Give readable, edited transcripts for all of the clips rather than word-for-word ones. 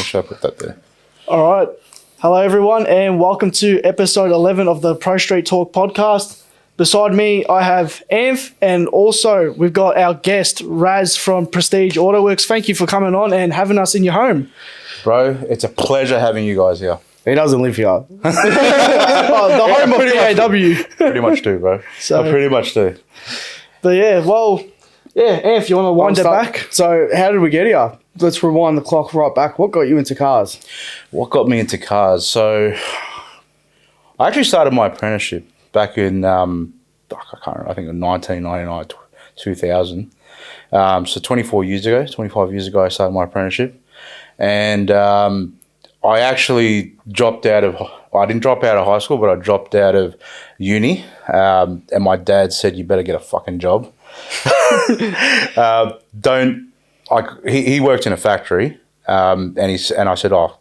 Should I put that there? All right. Hello, everyone, and welcome to episode 11 of the Prostreet Talk podcast. Beside me, I have Amph, and also we've got our guest, Raz from Presitge Autoworks. Thank you for coming on and having us in your home. Bro, it's a pleasure having you guys here. He doesn't live here. The home of PAW. Pretty much do, bro. I pretty much do. But Amph, you want to wind it back? So how did we get here? Let's rewind the clock right back. What got you into cars? What got me into cars? So I actually started my apprenticeship back in, I can't remember, I think in 1999, 2000. So 25 years ago, I started my apprenticeship. And I actually I didn't drop out of high school, but I dropped out of uni. And my dad said, you better get a fucking job. He worked in a factory, and I said, oh,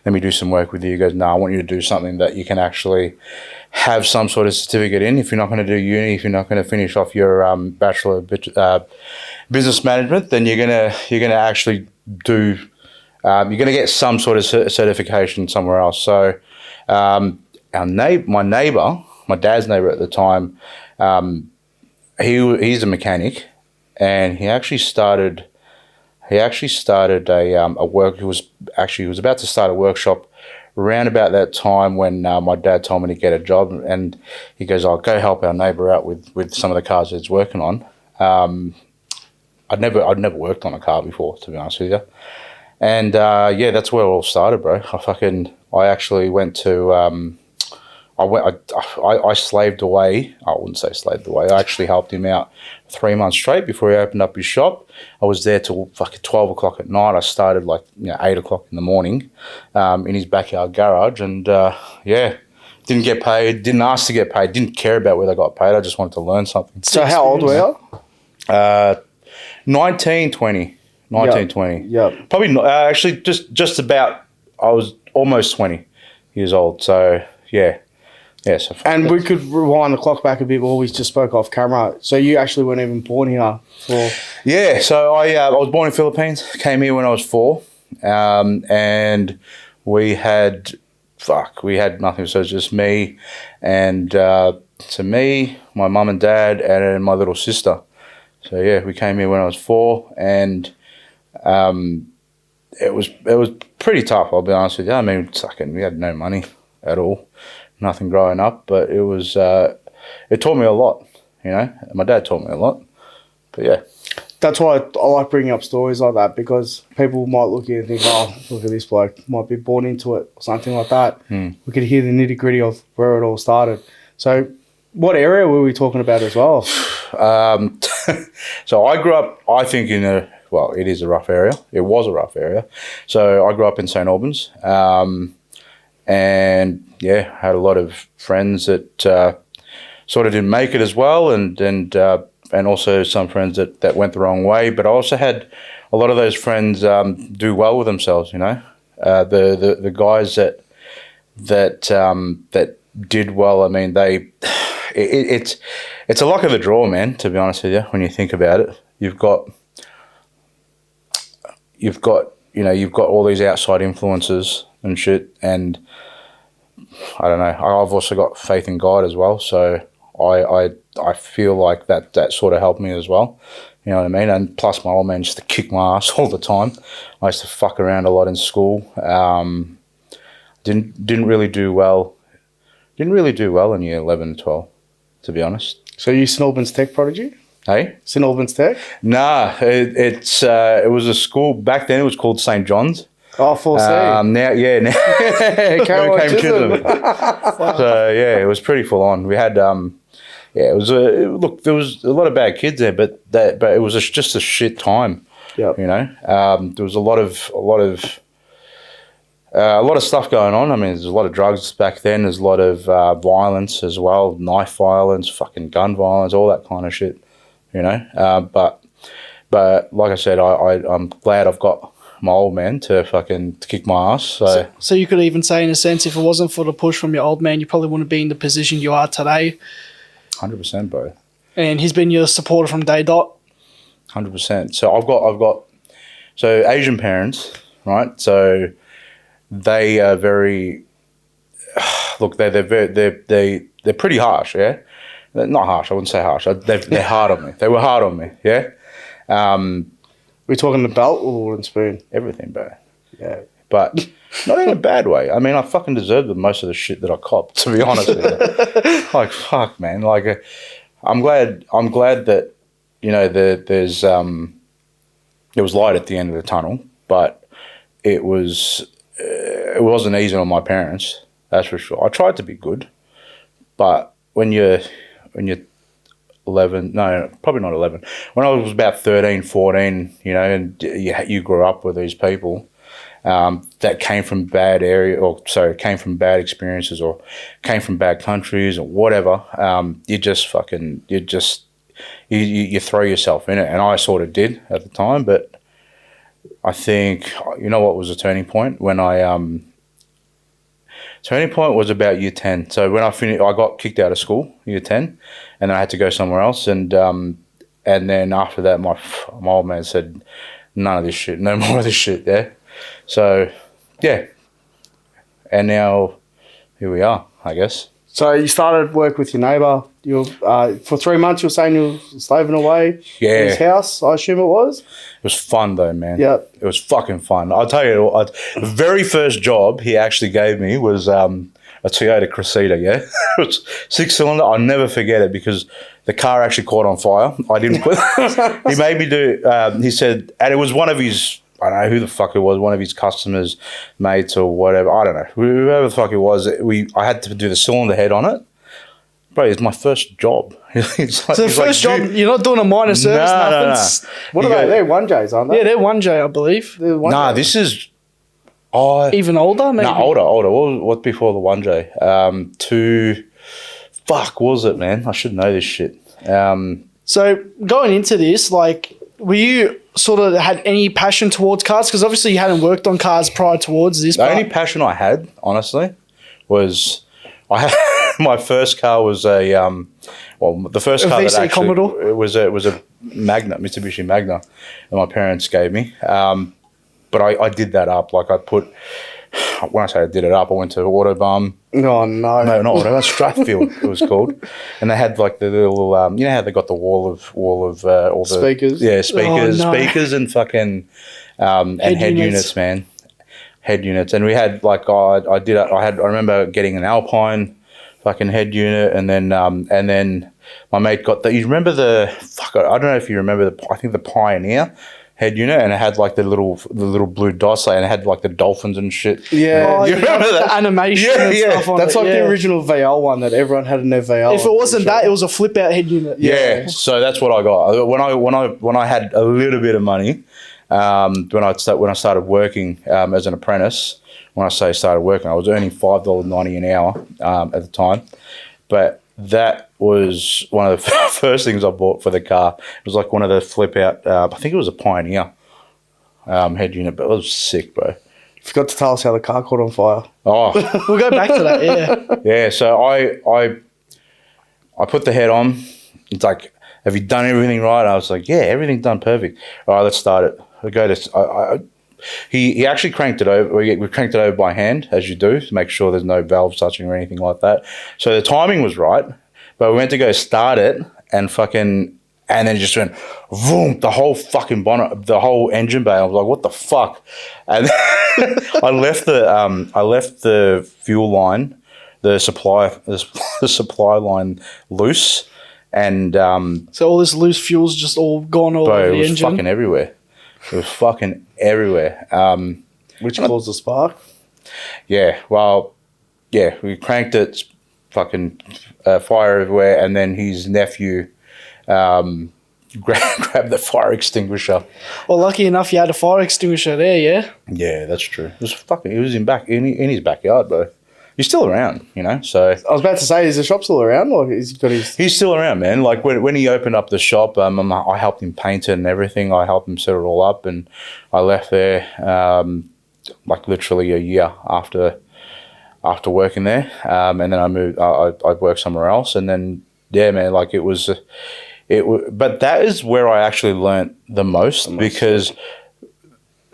let me do some work with you. He goes, no, I want you to do something that you can actually have some sort of certificate in. If you're not going to do uni, if you're not going to finish off your Bachelor of Business Management, then you're gonna actually do. You're going to get some sort of certification somewhere else. So, my dad's neighbor at the time, he's a mechanic, and he actually started a work. He was about to start a workshop around about that time when my dad told me to get a job, and he goes, "I'll go help our neighbor out with some of the cars he's working on." I'd never worked on a car before, to be honest with you. And that's where it all started, bro. I actually went to I slaved away. I wouldn't say slaved away. I actually helped him out 3 months straight before he opened up his shop. I was there till fucking 12 o'clock at night. I started 8 o'clock in the morning in his backyard garage, and didn't get paid. Didn't ask to get paid. Didn't care about whether I got paid. I just wanted to learn something. So how old were you? 19, 20. 1920. Yeah. Probably not, actually just about, I was almost 20 years old. So, yeah. So and we could rewind the clock back a bit while we just spoke off camera. So you actually weren't even born here? Yeah, so I was born in Philippines, came here when I was 4, and we had nothing. So it was just me and, my mum and dad and my little sister. So, yeah, we came here when I was 4, and it was pretty tough, I'll be honest with you. I mean, we had no money at all, nothing growing up, but it was it taught me a lot, My dad taught me a lot, but yeah. That's why I like bringing up stories like that, because people might look at you and think, oh, look at this bloke, might be born into it or something like that. We could hear the nitty gritty of where it all started. So what area were we talking about as well? So I grew up, I think, it is a rough area. It was a rough area. So I grew up in St. Albans, and had a lot of friends that sort of didn't make it as well, and also some friends that went the wrong way. But I also had a lot of those friends do well with themselves. The guys that did well. I mean, it's a luck of the draw, man, to be honest with you. When you think about it, you've got all these outside influences and shit, and I don't know. I've also got faith in God as well, so I feel like that sort of helped me as well. You know what I mean? And plus, my old man used to kick my ass all the time. I used to fuck around a lot in school. Didn't really do well. Didn't really do well in year 11 and 12, to be honest. So you St. Albans Tech prodigy? Hey? St. Albans Tech? Nah, it was a school, back then it was called St. John's. Oh, 4C. Now Caroline Chisholm. So, yeah, it was pretty full on. We had, there was a lot of bad kids there, but it was just a shit time. Yep. There was a lot of stuff going on. I mean, there's a lot of drugs back then. There's a lot of violence as well, knife violence, fucking gun violence, all that kind of shit. But like I said, I'm glad I've got my old man to kick my ass. So you could even say, in a sense, if it wasn't for the push from your old man, you probably wouldn't be in the position you are today. 100%, bro. And he's been your supporter from day dot. 100%. So I've got Asian parents, right? So they are very. Look, they're pretty harsh. Yeah, they're not harsh. I wouldn't say harsh. They're hard on me. They were hard on me. Yeah. We're talking the belt or the wooden spoon? Everything, bro. Yeah. But not in a bad way. I mean, I fucking deserved most of the shit that I copped, to be honest with you. Like, fuck, man. Like, I'm glad that, there's there was light at the end of the tunnel, but it wasn't easy on my parents, that's for sure. I tried to be good, but when you're 11, no, probably not 11. When I was about 13, 14, and you grew up with these people that came from came from bad experiences or came from bad countries or whatever, you throw yourself in it. And I sort of did at the time, but I think, what was the turning point? Turning point was about year 10. So when I finished, I got kicked out of school, year 10, and then I had to go somewhere else. And then after that, my old man said, none of this shit, no more of this shit, yeah? So, yeah. And now, here we are, I guess. So you started work with your neighbour. You for 3 months, you were saying you were slaving away in his house, I assume it was? It was fun, though, man. Yeah. It was fucking fun. I'll tell you, the very first job he actually gave me was a Toyota Cressida, yeah? It was 6-cylinder. I'll never forget it because the car actually caught on fire. I didn't quit. He made me do, he said, and it was one of his, I don't know who the fuck it was, one of his customers, mates or whatever. I don't know. Whoever the fuck it was, I had to do the cylinder head on it. Bro, it's my first job. So the first job, you're not doing a minor service, nothing. No. What are they? They're 1Js, aren't they? Yeah, they're 1J, I believe. Nah, this is... Even older, maybe? No, older. What before the 1J? Fuck, what was it, man? I should know this shit. So going into this, like, were you sort of had any passion towards cars? Because obviously you hadn't worked on cars prior towards this. The only passion I had, honestly, was my first car was the first car that actually Commodore? it was a Magna, Mitsubishi Magna, that my parents gave me. But I did that up. Like when I say I did it up, I went to Autobahn. Oh, no. No, not Autobahn, Strathfield it was called. And they had like the little, how they got the wall of all the speakers? Yeah, speakers, Oh, no. speakers and fucking and head units, man. Head units. And we had like, I remember getting an Alpine fucking head unit, and then my mate got you remember I don't know if you remember I think the Pioneer head unit, and it had like the little blue dots, and it had like the dolphins and shit. Yeah. Oh, you remember that? The animation and stuff on That's it, like yeah. the original VL one that everyone had in their VL. If it wasn't that, it was a flip out head unit. Yeah, so that's what I got when I had a little bit of money. When I started working as an apprentice. When I say started working, I was earning $5.90 an hour at the time, but that was one of the first things I bought for the car. It was like one of the flip out. I think it was a Pioneer head unit, but it was sick, bro. Forgot to tell us how the car caught on fire. Oh, We'll go back to that, yeah. yeah. So I put the head on. It's like, have you done everything right? I was like, yeah, everything's done perfect. All right, let's start it. I go to. He actually cranked it over. We cranked it over by hand, as you do, to make sure there's no valves touching or anything like that. So the timing was right, but we went to go start it and then it just went, boom, the whole fucking bonnet, the whole engine bay. I was like, what the fuck? And I left the fuel line, the supply line loose, and So all this loose fuel's just all gone all over it the was engine. fucking everywhere. It was fucking everywhere. Which caused the spark? Yeah, well, yeah, we cranked it, fucking fire everywhere, and then his nephew grabbed the fire extinguisher. Well, lucky enough you had a fire extinguisher there, yeah? Yeah, that's true. It was in his backyard, bro. He's still around, so... I was about to say, is the shop still around? Or he's got his... He's still around, man. Like, when he opened up the shop, I helped him paint it and everything. I helped him set it all up, and I left there, like, literally a year after working there. And then I moved... I worked somewhere else, and then, yeah, man, like, but that is where I actually learnt the most because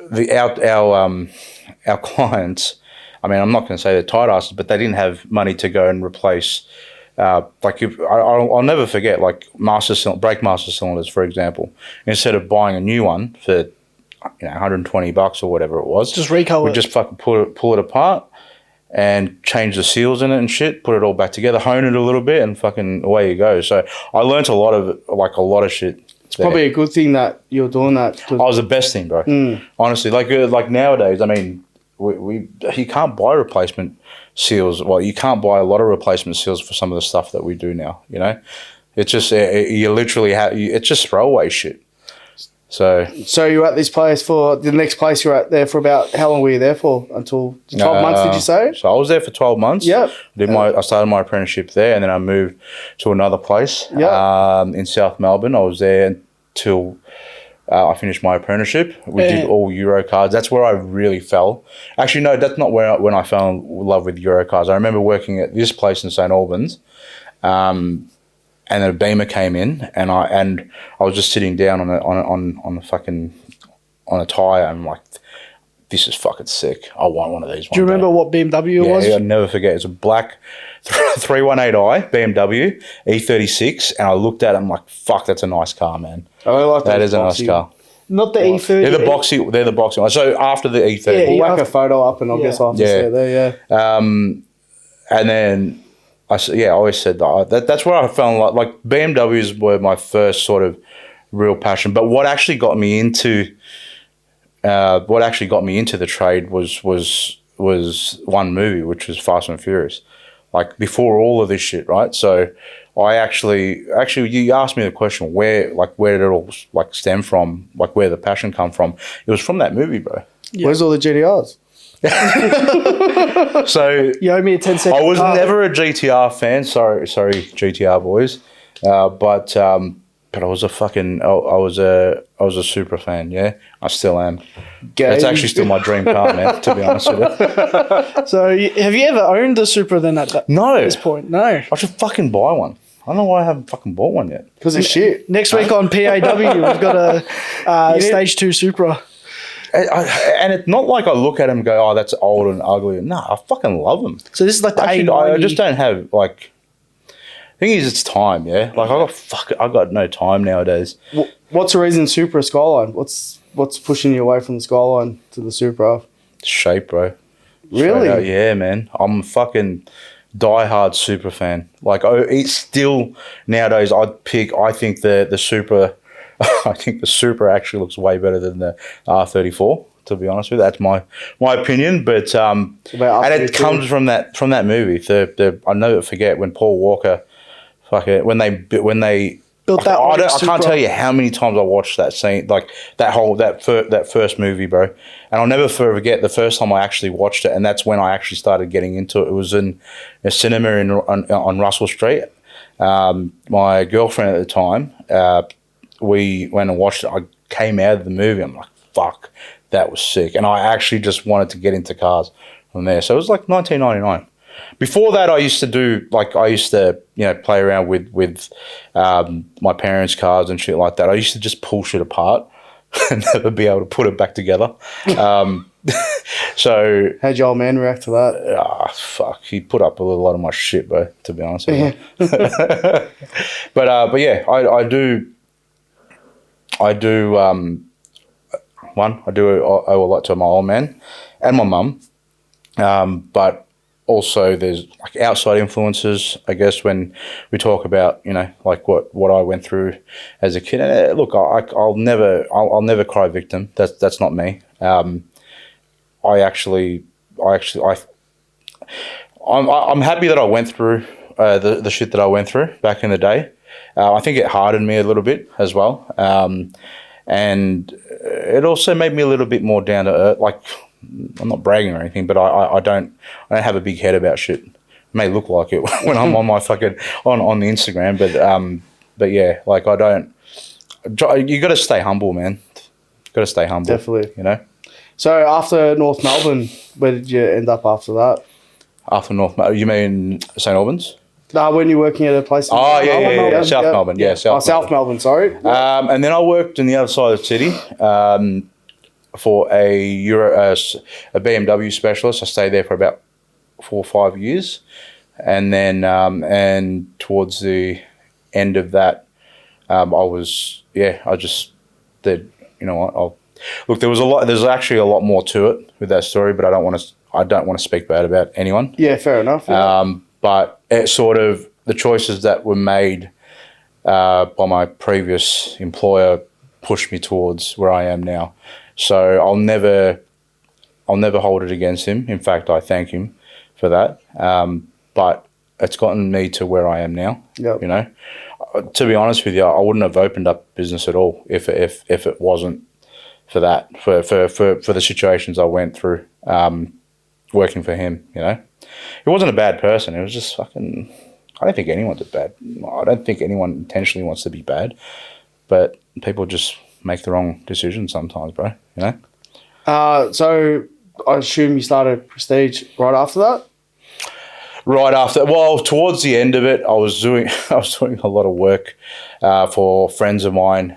our clients... I mean, I'm not going to say they're tight asses, but they didn't have money to go and replace. I'll never forget, like brake master cylinders, for example. Instead of buying a new one for $120 or whatever it was, Just recolor we it. just fucking pull it apart and change the seals in it and shit. Put it all back together, hone it a little bit, and fucking away you go. So I learnt a lot of shit. It's probably a good thing that you're doing that. I was the best thing, bro. Honestly, like nowadays, I mean, we you can't buy replacement seals. Well, you can't buy a lot of replacement seals for some of the stuff that we do now. You know, it's just you literally it's just throwaway shit. So you're at this place for the next place you're at there for about how long were you there for? Until 12 months, did you say? So I was there for 12 months. Yep. I started my apprenticeship there, and then I moved to another place in South Melbourne. I was there until I finished my apprenticeship. We did all Euro cars. That's where I really fell. Actually, no, that's not when I fell in love with Euro cars. I remember working at this place in St Albans, and then a Beamer came in, and I was just sitting down on a tire, and I'm like, this is fucking sick. I want one of these. Do you remember what BMW it was? Yeah, I'll never forget. It's a black 318i BMW E36, and I looked at it, I'm like, fuck, that's a nice car, man. I really like that is a nice car. Not the E30. They're the boxy. They're the boxy one. So after the E30, We'll whack a photo up, and I'll guess I'll have to see it there. Yeah. And then I always said that's where I fell in love. Like BMWs were my first sort of real passion. But what actually got me into the trade was one movie, which was Fast and Furious. Like before all of this shit, right? So I actually you asked me the question where did it all like stem from, like where the passion come from? It was from that movie, bro. Yeah. Where's all the GTRs? So you owe me a 10-second. I was never a GTR fan. Sorry, GTR boys. But I was a fucking I was a super fan. Yeah, I still am. That's actually still my dream car, man. To be honest with you. So have you ever owned a Supra then at this point? No. I should fucking buy one. I don't know why I haven't fucking bought one yet. Because it's shit. Next week on PAW, we've got a Stage 2 Supra. And it's not like I look at them and go, oh, that's old and ugly. No, I fucking love them. So this is like the Actually, A90. I just don't have, like... Thing is, it's time, yeah? Like, I got no time nowadays. What's the reason Supra Skyline? What's pushing you away from the Skyline to the Supra? Shape, bro. Really? Out, yeah, man. I'm a fucking diehard Supra fan. Like, it's still, nowadays, I think the Supra... I think the Supra actually looks way better than the R34. To be honest with you, that's my opinion. But and it comes from that movie. I'll never forget when Paul Walker, when they built that. I can't tell you how many times I watched that scene, like that first movie, bro. And I'll never forget the first time I actually watched it, and that's when I actually started getting into it. It was in a cinema on Russell Street. My girlfriend at the time. We went and watched it. I came out of the movie. I'm like, fuck, that was sick. And I actually just wanted to get into cars from there. So it was like 1999. Before that, I used to play around with my parents' cars and shit like that. I used to just pull shit apart and never be able to put it back together. So how'd your old man react to that? Fuck, he put up a lot of my shit, bro. To be honest with you. But yeah, I do. I do owe a lot to my old man and my mum, but also there's like outside influences. I guess when we talk about like what I went through as a kid. And look, I'll never cry victim. That's not me. I'm happy that I went through the shit that I went through back in the day. I think it hardened me a little bit as well. And it also made me a little bit more down to earth. Like, I'm not bragging or anything, but I don't have a big head about shit. It may look like it when I'm on my fucking on the Instagram, but yeah, like I don't. You got to stay humble, man. Got to stay humble. Definitely. So after North Melbourne, where did you end up after that? After North Melbourne, you mean St Albans? No, when you're working at a place. South Melbourne. Yeah, South Melbourne. Sorry. And then I worked in the other side of the city. for a BMW specialist. I stayed there for about 4 or 5 years, and then and towards the end of that, I just did. You know what? Look, there's actually a lot more to it with that story, but I don't want to speak bad about anyone. Yeah, fair enough. Yeah. But it sort of the choices that were made by my previous employer pushed me towards where I am now. So I'll never hold it against him. In fact, I thank him for that. But it's gotten me to where I am now. Yep. You know, to be honest with you, I wouldn't have opened up business at all if it wasn't for that, for the situations I went through working for him. You know, he wasn't a bad person. It was just fucking. I don't think anyone's bad. I don't think anyone intentionally wants to be bad, but people just make the wrong decisions sometimes, bro. You know. So I assume you started Prestige right after that. Right after, well, towards the end of it, I was doing a lot of work for friends of mine,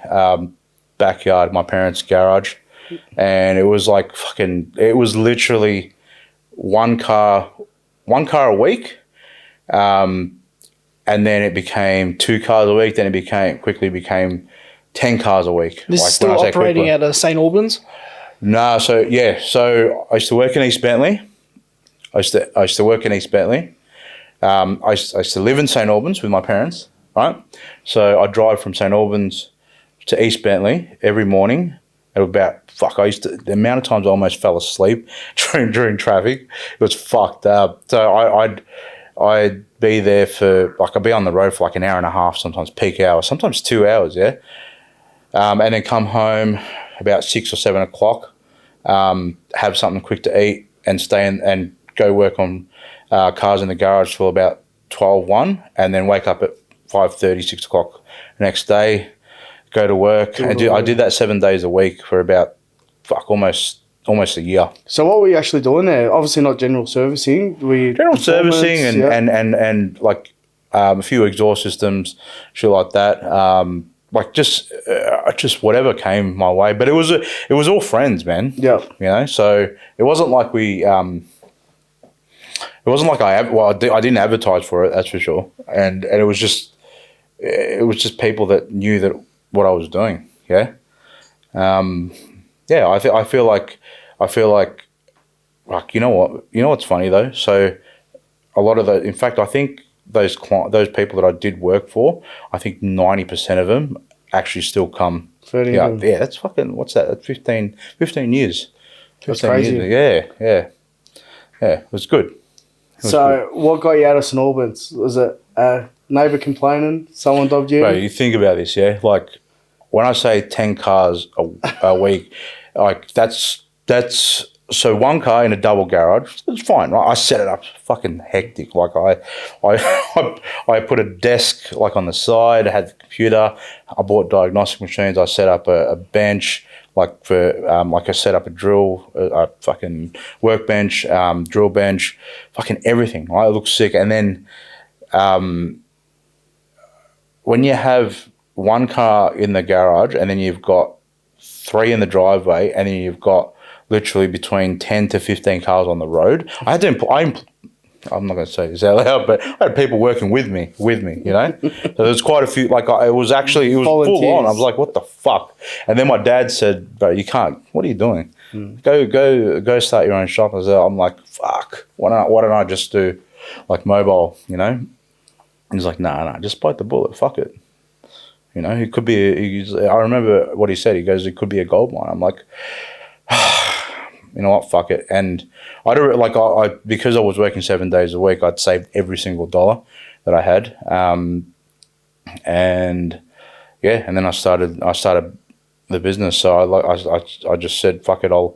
backyard, my parents' garage, and it was like fucking. It was literally one car a week, and then it became 2 cars a week. Then it quickly became 10 cars a week. This is still operating out of St. Albans? No, so I used to work in East Bentley. I used to work in East Bentley. I used to live in St. Albans with my parents, right? So I'd drive from St. Albans to East Bentley every morning at about, the amount of times I almost fell asleep during traffic, it was fucked up. So I'd be there I'd be on the road for like an hour and a half, sometimes peak hours, sometimes 2 hours, yeah? And then come home about 6 or 7 o'clock, have something quick to eat and stay in and go work on cars in the garage till about 12:1, and then wake up at 5:30, 6 o'clock the next day, go to work. I did that 7 days a week for about almost a year. So what were you actually doing there? Obviously not general servicing. General servicing and like a few exhaust systems, shit like that. Like just whatever came my way. But it was all friends, man. Yeah. You know, so it wasn't like I didn't advertise for it, that's for sure. And it was just people that knew that what I was doing. Yeah. Yeah. I feel like you know what's funny though. So a lot of in fact, I think those people that I did work for, I think 90% of them actually still come. 30 yeah, that's fucking, what's that? That's 15 years. That's crazy. Yeah. It was good. What got you out of St. Albans? Was it a neighbour complaining? Someone dobbed you? Bro, you think about this, yeah? Like, when I say 10 cars a week, like, that's so one car in a double garage, it's fine, right? I set it up fucking hectic. Like, I put a desk, like, on the side, I had the computer, I bought diagnostic machines, I set up a bench, like I set up a fucking workbench, drill bench, fucking everything. Right? It looks sick. And then when you have one car in the garage, and then you've got 3 in the driveway, and then you've got literally between 10 to 15 cars on the road, I had to I'm not going to say this out loud, but I had people working with me, you know? So there's quite a few, like, it was full on. I was like, what the fuck? And then my dad said, bro, you can't, what are you doing? Go start your own shop. I'm like, fuck, why don't I just do, like, mobile, you know? And he's like, nah, just bite the bullet, fuck it. You know, it could be, I remember what he said, he goes, it could be a gold mine. I'm like, you know what, fuck it. And I because I was working 7 days a week, I'd saved every single dollar that I had. And then I started the business. So I just said, fuck it, I'll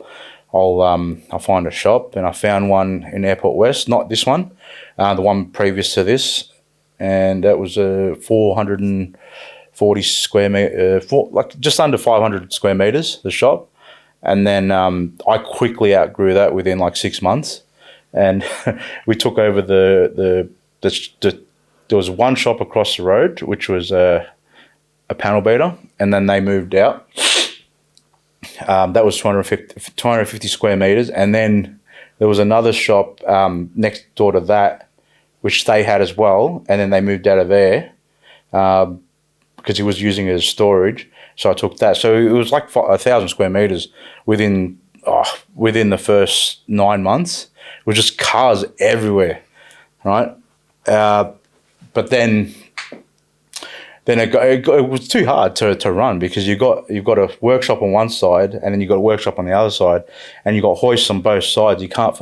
find a shop. And I found one in Airport West, not this one, the one previous to this. And that was a 440 square meter, just under 500 square meters, the shop. And then I quickly outgrew that within like 6 months, and we took over there was one shop across the road, which was a panel beater, and then they moved out. That was 250 square meters. And then there was another shop next door to that, which they had as well. And then they moved out of there because he was using it as storage. So I took that. So it was like 1,000 square meters within the first 9 months. It was just cars everywhere, right? But then it was too hard to run because you've got a workshop on one side and then you've got a workshop on the other side and you've got hoists on both sides. You can't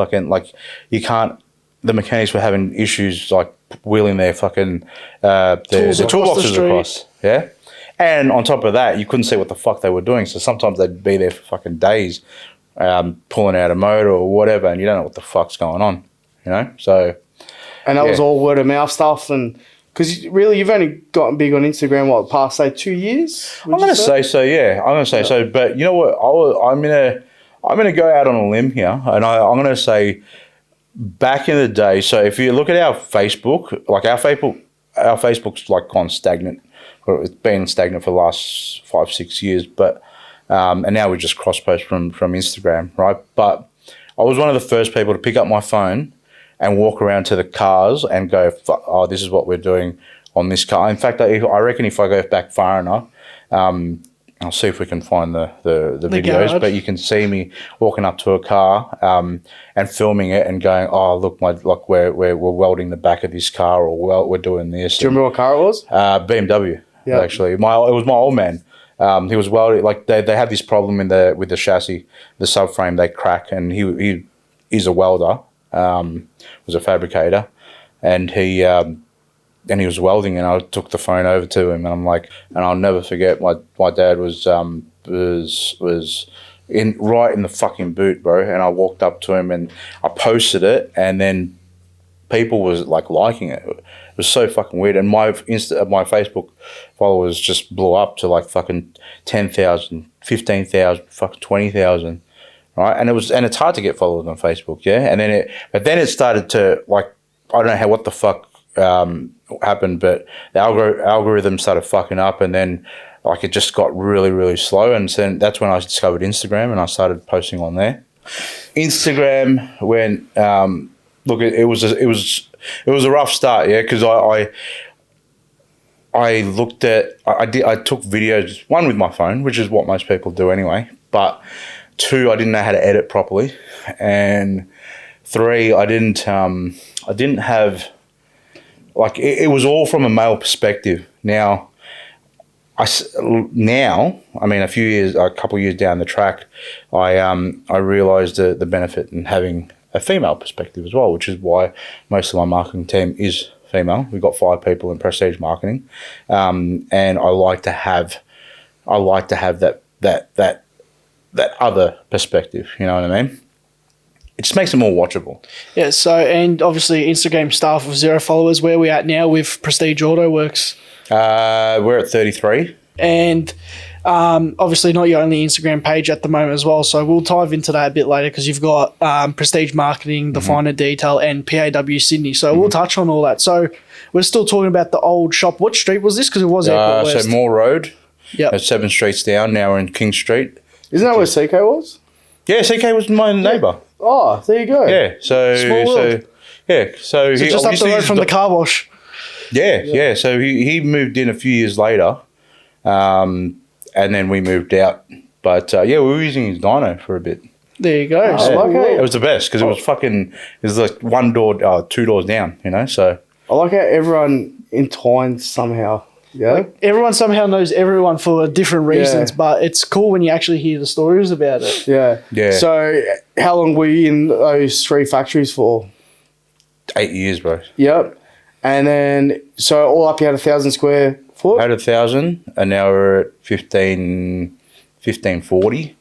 the mechanics were having issues like wheeling their fucking toolboxes across. Yeah. And on top of that, you couldn't see what the fuck they were doing. So sometimes they'd be there for fucking days pulling out a motor or whatever and you don't know what the fuck's going on, you know? So... And that was all word of mouth stuff, and because really you've only gotten big on Instagram the past say 2 years. I'm gonna say so, yeah. I'm gonna say so, but you know what? I'm gonna go out on a limb here, and I'm gonna say back in the day. So if you look at our Facebook, like our Facebook's like gone stagnant. It's been stagnant for the last 5-6 years, but and now we just cross post from Instagram, right? But I was one of the first people to pick up my phone and walk around to the cars and go, oh, this is what we're doing on this car. In fact, I reckon if I go back far enough, I'll see if we can find the videos, garage. but you can see me walking up to a car and filming it and going, oh, look, we're welding the back of this car, or we're doing this. Do you remember what car it was? BMW, actually. It was my old man. He was welding, like they had this problem with the chassis, the subframe, they crack, and he's a welder. Was a fabricator, and he was welding, and I took the phone over to him, and I'm like, and I'll never forget, my dad was in right in the fucking boot, bro, and I walked up to him and I posted it, and then people was like liking it. It was so fucking weird, and my Facebook followers just blew up to like fucking 10,000, 15,000, fucking 20,000. Right, and it's hard to get followers on Facebook, yeah. And then it started to, like, I don't know what the fuck happened, but the algorithm started fucking up, and then like it just got really, really slow. And so that's when I discovered Instagram, and I started posting on there. Instagram went look, it was a rough start, yeah, because I looked at I took videos, one with my phone, which is what most people do anyway, but 2, I didn't know how to edit properly, and 3, I didn't have, like, it was all from a male perspective. Now, a couple of years down the track, I realised the benefit in having a female perspective as well, which is why most of my marketing team is female. We've got 5 people in Presitge marketing, and I like to have that other perspective, you know what I mean? It just makes it more watchable. Yeah, so, and obviously Instagram staff of 0 followers. Where are we at now with Presitge Autoworks? We're at 33. And obviously not your only Instagram page at the moment as well, so we'll dive into that a bit later because you've got Presitge Marketing, The Finer Detail, and PAW Sydney, so we'll touch on all that. So we're still talking about the old shop. What street was this? Because it was Airport West. So Moore Road, yep. 7 streets down, now we're in King Street. Isn't that where CK was? Yeah, CK was my neighbour. Oh, there you go. Yeah, so just up the road from the car wash. Yeah. So he moved in a few years later, and then we moved out. But we were using his dyno for a bit. There you go. It was the best because it was like 2 doors down, you know. So I like how everyone entwines somehow. Yeah, like everyone somehow knows everyone for different reasons, but it's cool when you actually hear the stories about it. Yeah. So how long were you in those 3 factories for? 8 years, bro. Yep. And then, so all up you had 1,000 square foot? Had 1,000, and now we're at 1540.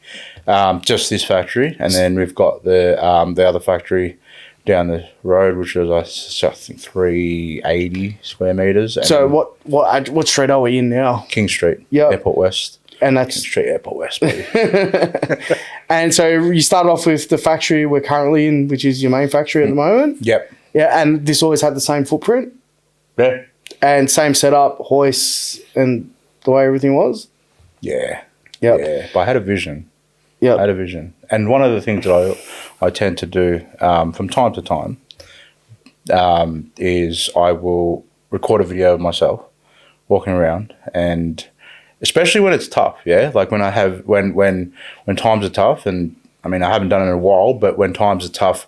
Just this factory, and then we've got the other factory down the road, which was I think 380 square meters. And so what street are we in now? King Street, Airport West. And that's King Street, Airport West, baby. And so you started off with the factory we're currently in, which is your main factory at the moment. Yep. Yeah, and this always had the same footprint. Yeah. And same setup, hoists, and the way everything was. Yeah. Yep. Yeah. But I had a vision. Yep. Had a vision. And one of the things that I tend to do from time to time is I will record a video of myself walking around, and especially when it's tough, yeah? Like when times are tough, and I mean, I haven't done it in a while, but when times are tough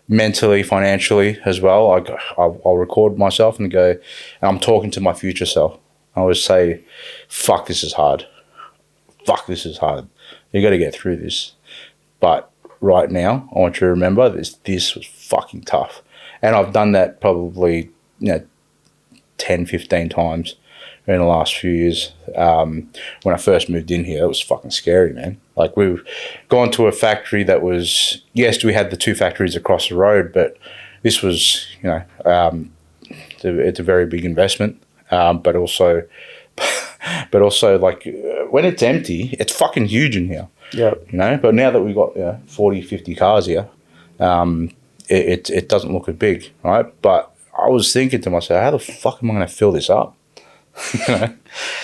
mentally, financially as well, I'll record myself and go, and I'm talking to my future self. I always say, fuck, this is hard. Fuck, this is hard. You got to get through this. But right now, I want you to remember this was fucking tough. And I've done that probably, 10, 15 times in the last few years. When I first moved in here, it was fucking scary, man. Like, we've gone to a factory that was, yes, we had the two factories across the road, but this was, it's a very big investment. But also like when it's empty, it's fucking huge in here. Yeah. But now that we've got 40, 50 cars here, it doesn't look as big, right? But I was thinking to myself, how the fuck am I going to fill this up?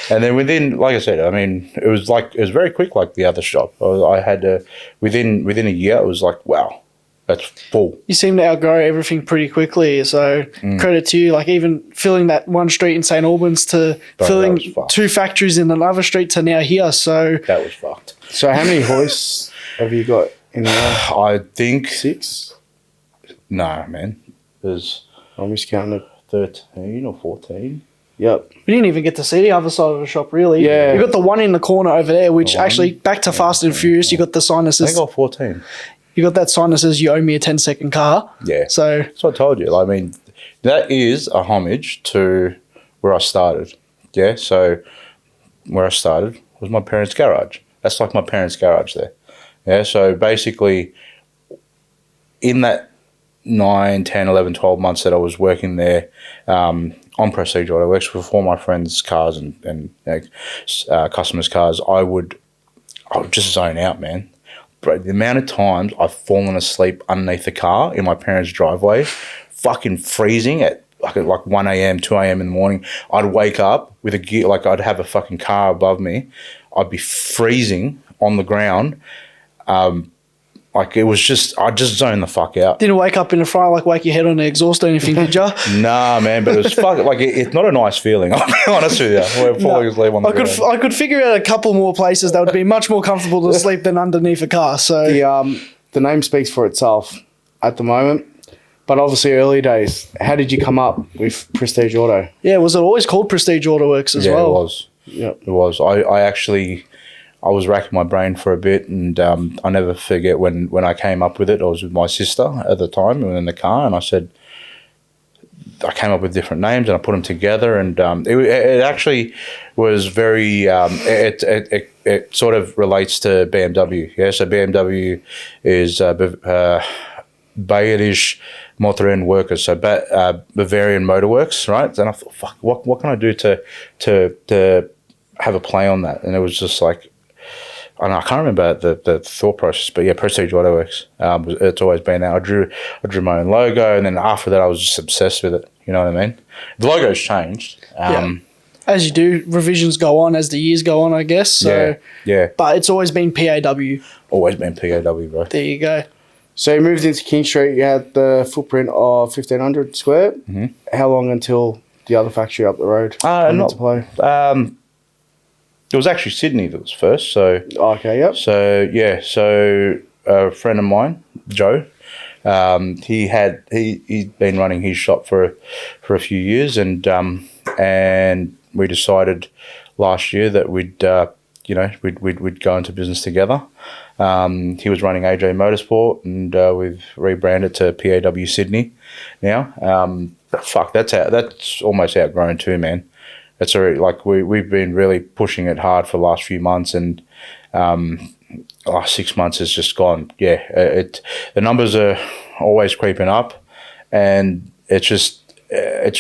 And then within, like I said, I mean, it was very quick, like the other shop. I had within a year, it was like, wow, that's full. You seem to outgrow everything pretty quickly, so credit to you. Like, even filling that one street in St Albans to filling two factories in another street to now here. So that was fucked. So how many hoists have you got in there? I think 6? No, man. There's I'm just counting it. 13 or 14. Yep. we didn't even get to see the other side of the shop, really. Yeah. You got the one in the corner over there, which actually, back to Fast and Furious, you got the sign that I says, think I got 14. you got that sign that says you owe me a 10-second car. Yeah. So that's what I told you. I mean, that is a homage to where I started. Yeah. So where I started was my parents' garage. That's like my parents' garage there. Yeah. So basically, in that 9, 10, 11, 12 months that I was working there on Presitge Autoworks with all my friends' cars and customers' cars, I would just zone out, man. Bro, the amount of times I've fallen asleep underneath the car in my parents' driveway, fucking freezing at like 1 a.m., 2 a.m. in the morning. I'd wake up with a gear, like I'd have a fucking car above me. I'd be freezing on the ground. Like, it was just, I just zoned the fuck out. didn't wake up in the front, like wake your head on the exhaust or anything, did you? Nah, man, but it was fucking, like, it's not a nice feeling. I'll be honest with you. We're falling asleep on the ground. I could figure out a couple more places that would be much more comfortable to sleep than underneath a car. So The name speaks for itself at the moment. But obviously, early days, how did you come up with Presitge Auto? yeah, was it always called Presitge Autoworks as well? Yeah, it was. Yeah. It was. I was racking my brain for a bit, and I never forget when I came up with it. I was with my sister at the time. We were in the car, and I said, I came up with different names, and I put them together, and it actually was very. It sort of relates to BMW. Yeah, so BMW is Bayerische Motoren Workers, so Bavarian Motor Works, right? And I thought, fuck, what can I do to have a play on that? And it was just like, I can't remember the thought process, but yeah, Presitge Autoworks. It's always been that. I drew my own logo, and then after that, I was just obsessed with it. You know what I mean? The logo's changed. As you do, revisions go on as the years go on, I guess. So, yeah. But it's always been PAW. Always been PAW, bro. There you go. So you moved into King Street. You had the footprint of 1,500 square. Mm-hmm. How long until the other factory up the road came into play? It was actually Sydney that was first. So okay, yep. So a friend of mine, Joe, he'd been running his shop for a few years, and we decided last year that we'd go into business together. He was running AJ Motorsport, and we've rebranded to PAW Sydney now. But fuck, that's almost outgrown too, man. It's already, like, we've been really pushing it hard for the last few months, and last 6 months has just gone. Yeah, the numbers are always creeping up, and it's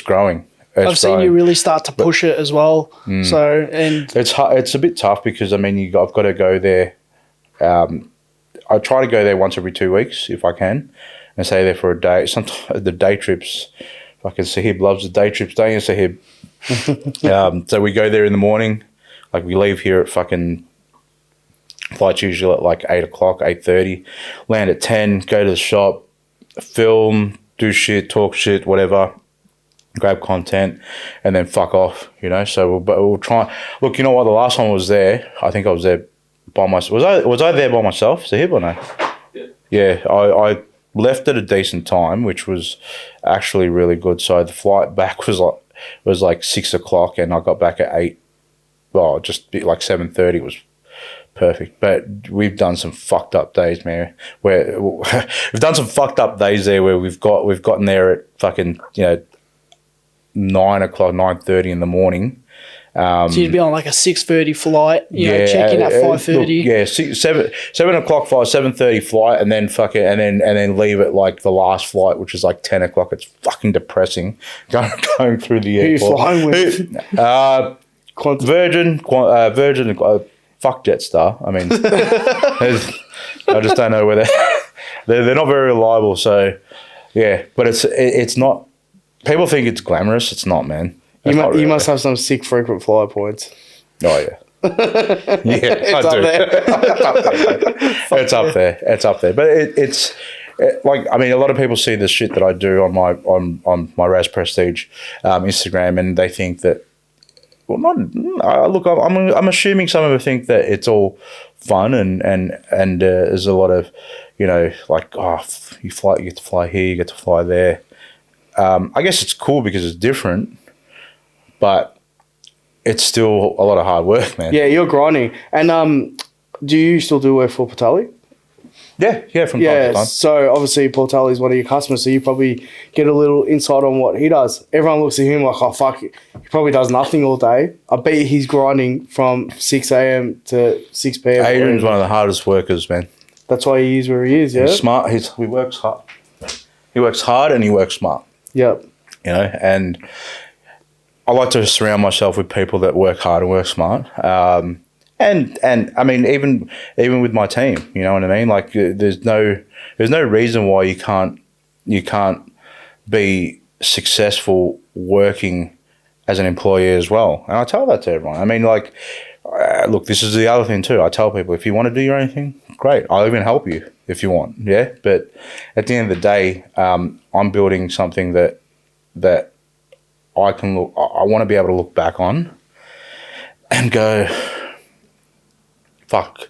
growing. I've seen you really start to push it as well. So, and it's a bit tough because I've got to go there. I try to go there once every 2 weeks if I can, and stay there for a day. Sometimes the day trips, fucking Sahib loves the day trips, don't you, Sahib? So we go there in the morning, like we leave here at fucking Flight's usually at like 8 o'clock, 8:30. Land at 10, go to the shop, film, do shit, talk shit, whatever, grab content, and then fuck off, you know? So we'll try. Look, you know what? The last time I was there, I think I was there by myself. Was I there by myself? Is it him or no? Yeah, I left at a decent time, which was actually really good. So the flight back was like 6 o'clock, and I got back at 8. Well, just like 7:30 was perfect. But we've done some fucked up days, man. Where we've done some fucked up days there, where we've gotten there at fucking 9 o'clock, 9:30 in the morning. So you'd be on like a 6:30 flight, check in at 5:30. Yeah, 7 o'clock flight, 7:30 flight, and then and then leave at like the last flight, which is like 10 o'clock. It's fucking depressing going through the airport. Who are you flying with? Virgin, fuck Jetstar. I mean, I just don't know whether they're not very reliable. So yeah, but it's not. People think it's glamorous. It's not, man. You must have some sick frequent flyer points. Oh yeah. Yeah, I do. It's up there. It's up there. But it's like, I mean, a lot of people see the shit that I do on my Raz Prestige Instagram, and they think that. Well, look. I'm assuming some of them think that it's all fun and there's a lot of, like, you get to fly here, you get to fly there. I guess it's cool because it's different, but it's still a lot of hard work, man. Yeah, you're grinding. And do you still do work for Portelli? Yeah, from time to time. So obviously Portelli is one of your customers, so you probably get a little insight on what he does. Everyone looks at him like, oh, fuck, he probably does nothing all day. I bet he's grinding from 6 a.m. to 6 p.m. Adrian's one of the hardest workers, man. That's why he is where he is, yeah? He's smart. He works hard. He works hard and he works smart. Yep. And I like to surround myself with people that work hard and work smart. And I mean, even with my team, you know what I mean? Like, there's no reason why you can't be successful working as an employee as well. And I tell that to everyone. I mean, like, look, this is the other thing too. I tell people, if you want to do your own thing, great. I'll even help you if you want. Yeah. But at the end of the day, I'm building something that I want to be able to look back on and go, fuck,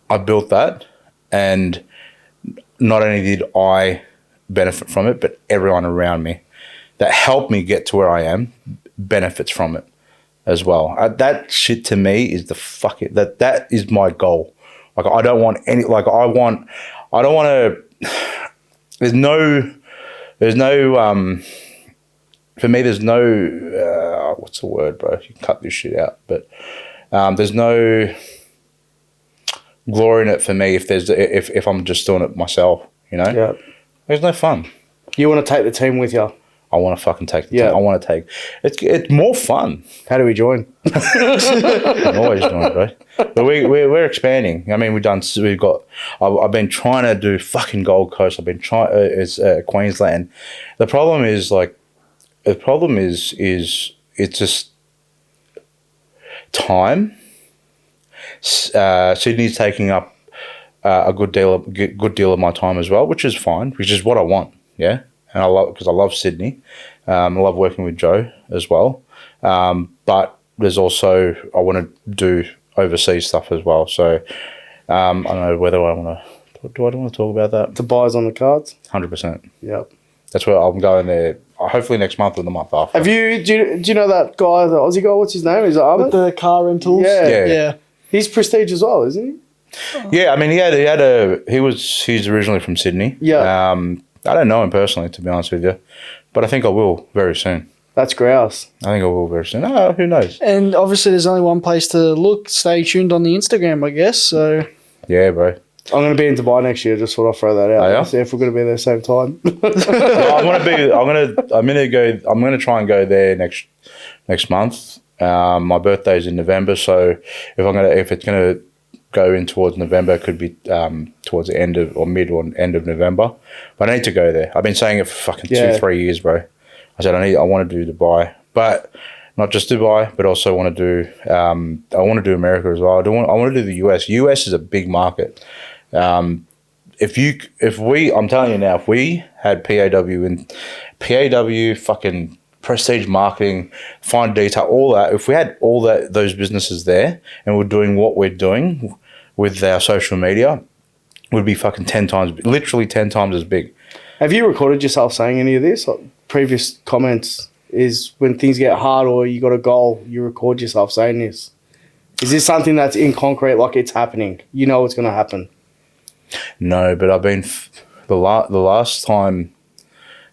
I built that, and not only did I benefit from it, but everyone around me that helped me get to where I am benefits from it as well. That shit to me is that is my goal. Like, I don't want any, like, I don't want to, there's no, for me, there's no, what's the word, bro? You can cut this shit out, but there's no glory in it for me if I'm just doing it myself, Yeah. There's no fun. You want to take the team with you? I want to fucking take the team. I want to take it's more fun. How do we join? I'm always doing it, right? But we're expanding. I mean, I've been trying to do fucking Gold Coast. I've been trying Queensland. The problem is it's just time. Sydney's taking up a good deal of my time as well, which is fine, which is what I want. Yeah, and I love Sydney. I love working with Joe as well. But there's also, I want to do overseas stuff as well. So I don't know whether I want to. Do I want to talk about that? The buys on the cards? 100%. Yep. That's where I'm going there. Hopefully next month or the month after. Do you know that guy, the Aussie guy? What's his name? Is it Ahmed? With the car rentals? Yeah. He's Prestige as well, isn't he? Yeah, I mean, he's originally from Sydney. Yeah. I don't know him personally, to be honest with you, but I think I will very soon. That's grouse. I think I will very soon. Oh, who knows? And obviously there's only one place to look. Stay tuned on the Instagram, I guess. So yeah, bro. I'm going to be in Dubai next year. Just thought I'd throw that out. Oh, yeah? See if we're going to be there at the same time. I'm going to try and go there next month. My birthday's in November, so if it's going to go in towards November, it could be towards the end of or mid or end of November. But I need to go there. I've been saying it for fucking 2-3 years, bro. I said I want to do Dubai, but not just Dubai, but also want to do. I want to do America as well. I want to do the US. US is a big market. I'm telling you now, if we had PAW, fucking Prestige marketing, fine detail, all that. If we had all those businesses there, and we're doing what we're doing with our social media, would be fucking 10 times, literally 10 times as big. Have you recorded yourself saying any of this? Like previous comments is when things get hard or you got a goal, you record yourself saying this. Is this something that's in concrete, like it's happening? You know it's going to happen. No, but I've been the last time.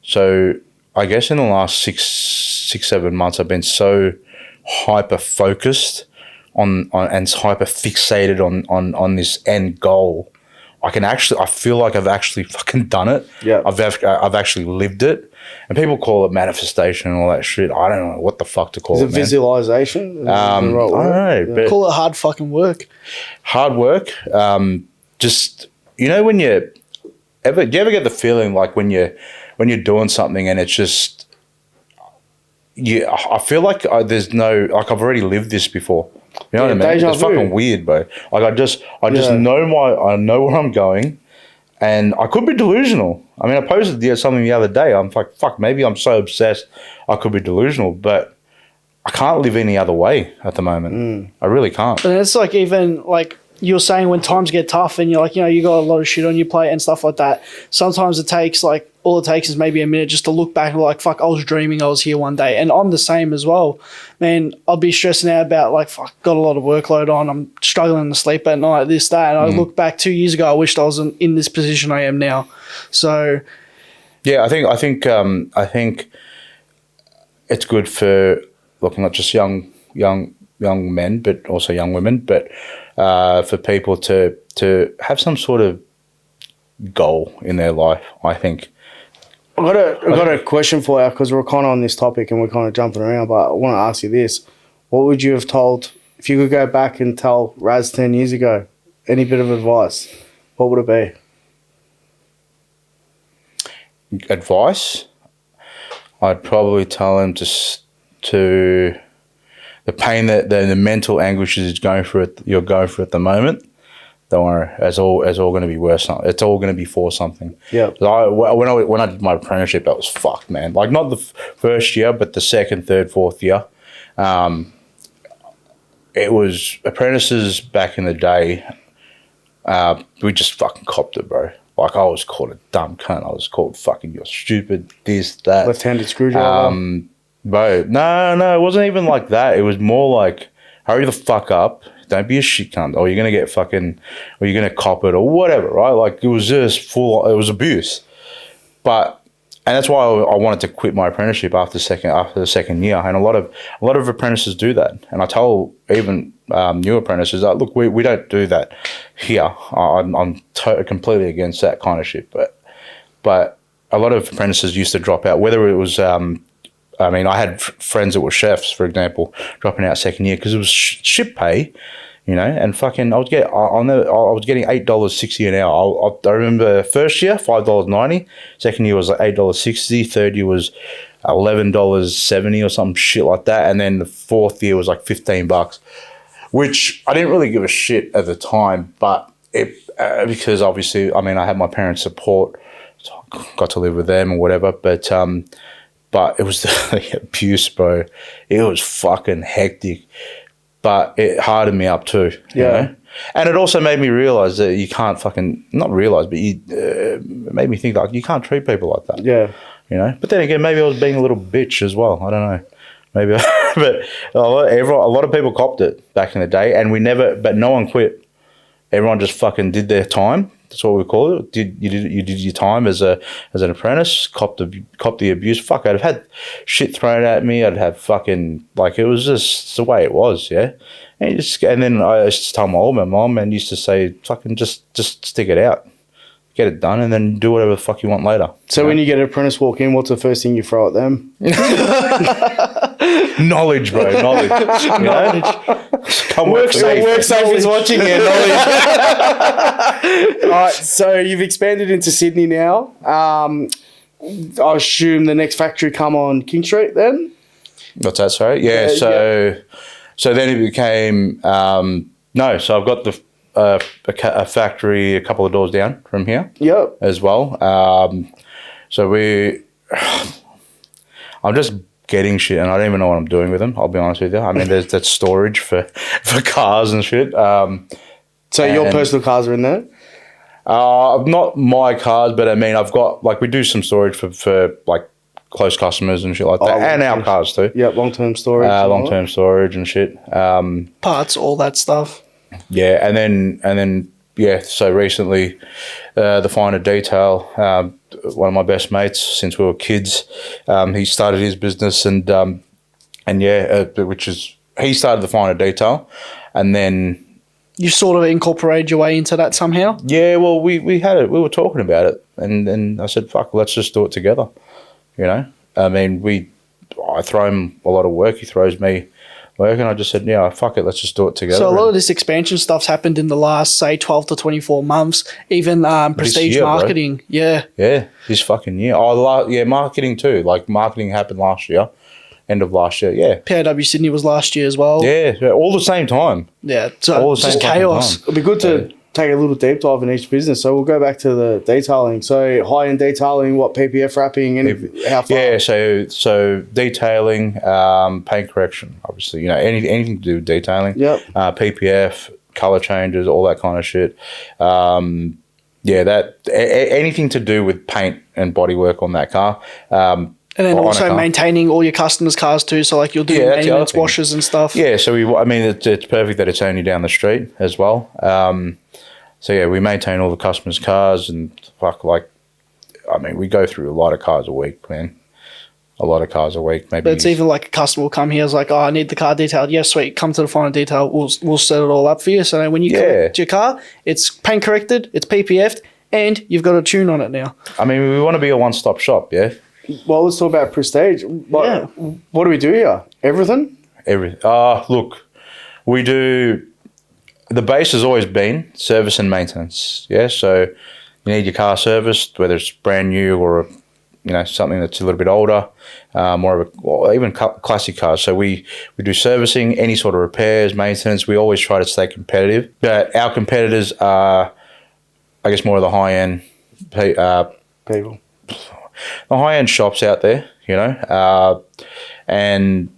So I guess in the last 7 months, I've been so hyper focused on and hyper fixated on this end goal. I feel like I've actually fucking done it. Yeah, I've actually lived it, and people call it manifestation and all that shit. I don't know what the fuck to call it. Is it visualization? I don't know. Yeah. But Call it hard fucking work. hard work. Just when do you ever get the feeling like when you're doing something and it's just I feel like there's no, like I've already lived this before. You know what I mean? It's fucking weird, bro. Like I just know I know where I'm going, and I could be delusional. I mean, I posted something the other day. I'm like, fuck, maybe I'm so obsessed I could be delusional, but I can't live any other way at the moment. I really can't. And it's like, even like you're saying, when times get tough and you're like, you got a lot of shit on your plate and stuff like that, sometimes all it takes is maybe a minute just to look back and be like, fuck, I was dreaming I was here one day. And I'm the same as well. Man, I'll be stressing out about like, fuck, got a lot of workload on, I'm struggling to sleep at night, this, that. And I look back 2 years ago, I wished I was in this position I am now. So yeah, I think it's good for looking not just young men, but also young women, but for people to have some sort of goal in their life, I think. I've got a question for you, because we're kind of on this topic and we're kind of jumping around, but I want to ask you this. What would you have told, if you could go back and tell Raz 10 years ago, any bit of advice, what would it be? Advice? I'd probably tell him to the pain that the mental anguish you're going through at the moment. Don't worry, it's all going to be worse. It's all going to be for something. Yeah. When I did my apprenticeship, that was fucked, man. Like not the first year, but the second, third, fourth year. It was apprentices back in the day. We just fucking copped it, bro. Like I was called a dumb cunt. I was called fucking you're stupid, this, that. Left-handed screwdriver. Bro, no, it wasn't even like that. It was more like, hurry the fuck up. Don't be a shit cunt, or you're going to get fucking, or you're going to cop it, or whatever, right? Like, it was just it was abuse. And that's why I wanted to quit my apprenticeship after the second year. And a lot of apprentices do that. And I tell even new apprentices that, look, we don't do that here. I'm completely against that kind of shit. But a lot of apprentices used to drop out, whether it was, I had friends that were chefs, for example, dropping out second year because it was ship pay, and fucking I was getting $8.60 an hour. I remember first year $5.90, second year was like $8.60, third year was $11.70 or some shit like that, and then the fourth year was like $15, which I didn't really give a shit at the time, but because obviously I had my parents' support, so I got to live with them or whatever, but it was the abuse, bro. It was fucking hectic. But it hardened me up too. You know? And it also made me realize that you can't not realize, but it made me think like you can't treat people like that. Yeah. But then again, maybe I was being a little bitch as well. I don't know. Maybe, but a lot of people copped it back in the day, and but no one quit. Everyone just fucking did their time. That's what we call it. You did your time as an apprentice, copped the abuse. Fuck, I'd have had shit thrown at me. I'd have fucking, like, it was just the way it was, yeah. And then I used to tell my mom and used to say, fucking just stick it out, get it done, and then do whatever the fuck you want later. So when you get an apprentice walk in, what's the first thing you throw at them? Knowledge, bro. Knowledge. Come Work safe is watching here. Knowledge. All right, so you've expanded into Sydney now. I assume the next factory come on King Street then? What's that? Sorry. Yeah. So then it became no. So I've got a factory a couple of doors down from here. Yep. As well. So I'm just getting shit, and I don't even know what I'm doing with them. I'll be honest with you. I mean, there's that storage for cars and shit. So your personal cars are in there? Not my cars, but I mean, I've got like we do some storage for like close customers and shit like that, and our cars too. Yep, long-term storage. Long-term storage and shit. Parts, all that stuff. Yeah, and then yeah. So recently, the finer detail. One of my best mates since we were kids. He started his business, and yeah, he started the finer detail, and then. You sort of incorporated your way into that somehow? Yeah, well, we had it. We were talking about it, and then I said, "Fuck, let's just do it together." You know, I mean, I throw him a lot of work. He throws me work, and I just said, "Yeah, fuck it, let's just do it together." So a lot of this expansion stuff's happened in the last, say, 12 to 24 months. Even Prestige year, marketing, bro. yeah. Yeah, this fucking year. Yeah, marketing too. Like marketing happened last year. End of last year, yeah. POW Sydney was last year as well. Yeah, all the same time. Yeah, so All the it's just same fucking chaos. time. It'd be good to take a little deep dive in each business. So we'll go back to the detailing. So high-end detailing, what PPF wrapping, and how far? Yeah, so detailing, paint correction, obviously, you know, anything to do with detailing. Yep. PPF, color changes, all that kind of shit. Yeah, anything to do with paint and bodywork on that car. And then on a also car. maintaining all your customers' cars too. So like you'll do Yeah, that's the other maintenance thing. washes and stuff. Yeah, so I mean, it's perfect that it's only down the street as well. So yeah, we maintain all the customers' cars, and I mean, we go through a lot of cars a week, man. A lot of cars a week, maybe. But it's even like a customer will come here, is like, oh, I need the car detailed. Yes, sweet. Come to the final detail. We'll set it all up for you. So when you collect your car, it's paint corrected, it's PPF'd, and you've got a tune on it now. I mean, we want to be a one-stop shop, yeah. Well, let's talk about Prestige. What do we do here? Everything? Look, we do. The base has always been service and maintenance. Yeah, so you need your car serviced, whether it's brand new or something that's a little bit older, or even classic cars. So we do servicing, any sort of repairs, maintenance. We always try to stay competitive. But our competitors are, I guess, more of the high end People. The high-end shops out there, and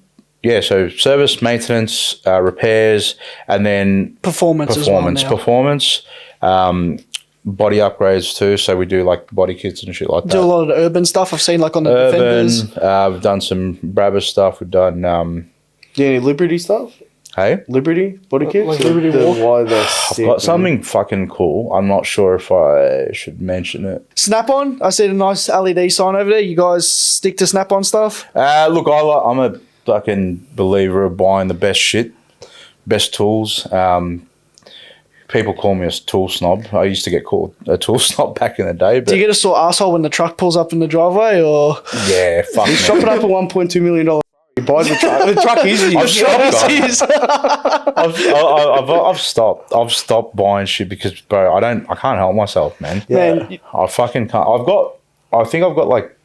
yeah, so service, maintenance, repairs, and then Performance as well now. Performance, body upgrades too. So we do like body kits and shit like that. Do a lot of the urban stuff. I've seen like on the Defenders. We've done some Brabus stuff. We've done. Do you any Liberty stuff? Hey? Liberty body kits? Like Liberty Walk? I've got something fucking cool. I'm not sure if I should mention it. Snap-on. I see the nice LED sign over there. You guys stick to Snap-on stuff? Look, I'm a fucking believer of buying the best shit, best tools. People call me a tool snob. I used to get called a tool snob back in the day. But Do you get a sore asshole when the truck pulls up in the driveway, or? Yeah, fuck He's shopping up a $1.2 million. He buys the truck. The truck is his. I've stopped buying shit because, bro, I can't help myself, man. Yeah. Man, I fucking can't. I think I've got like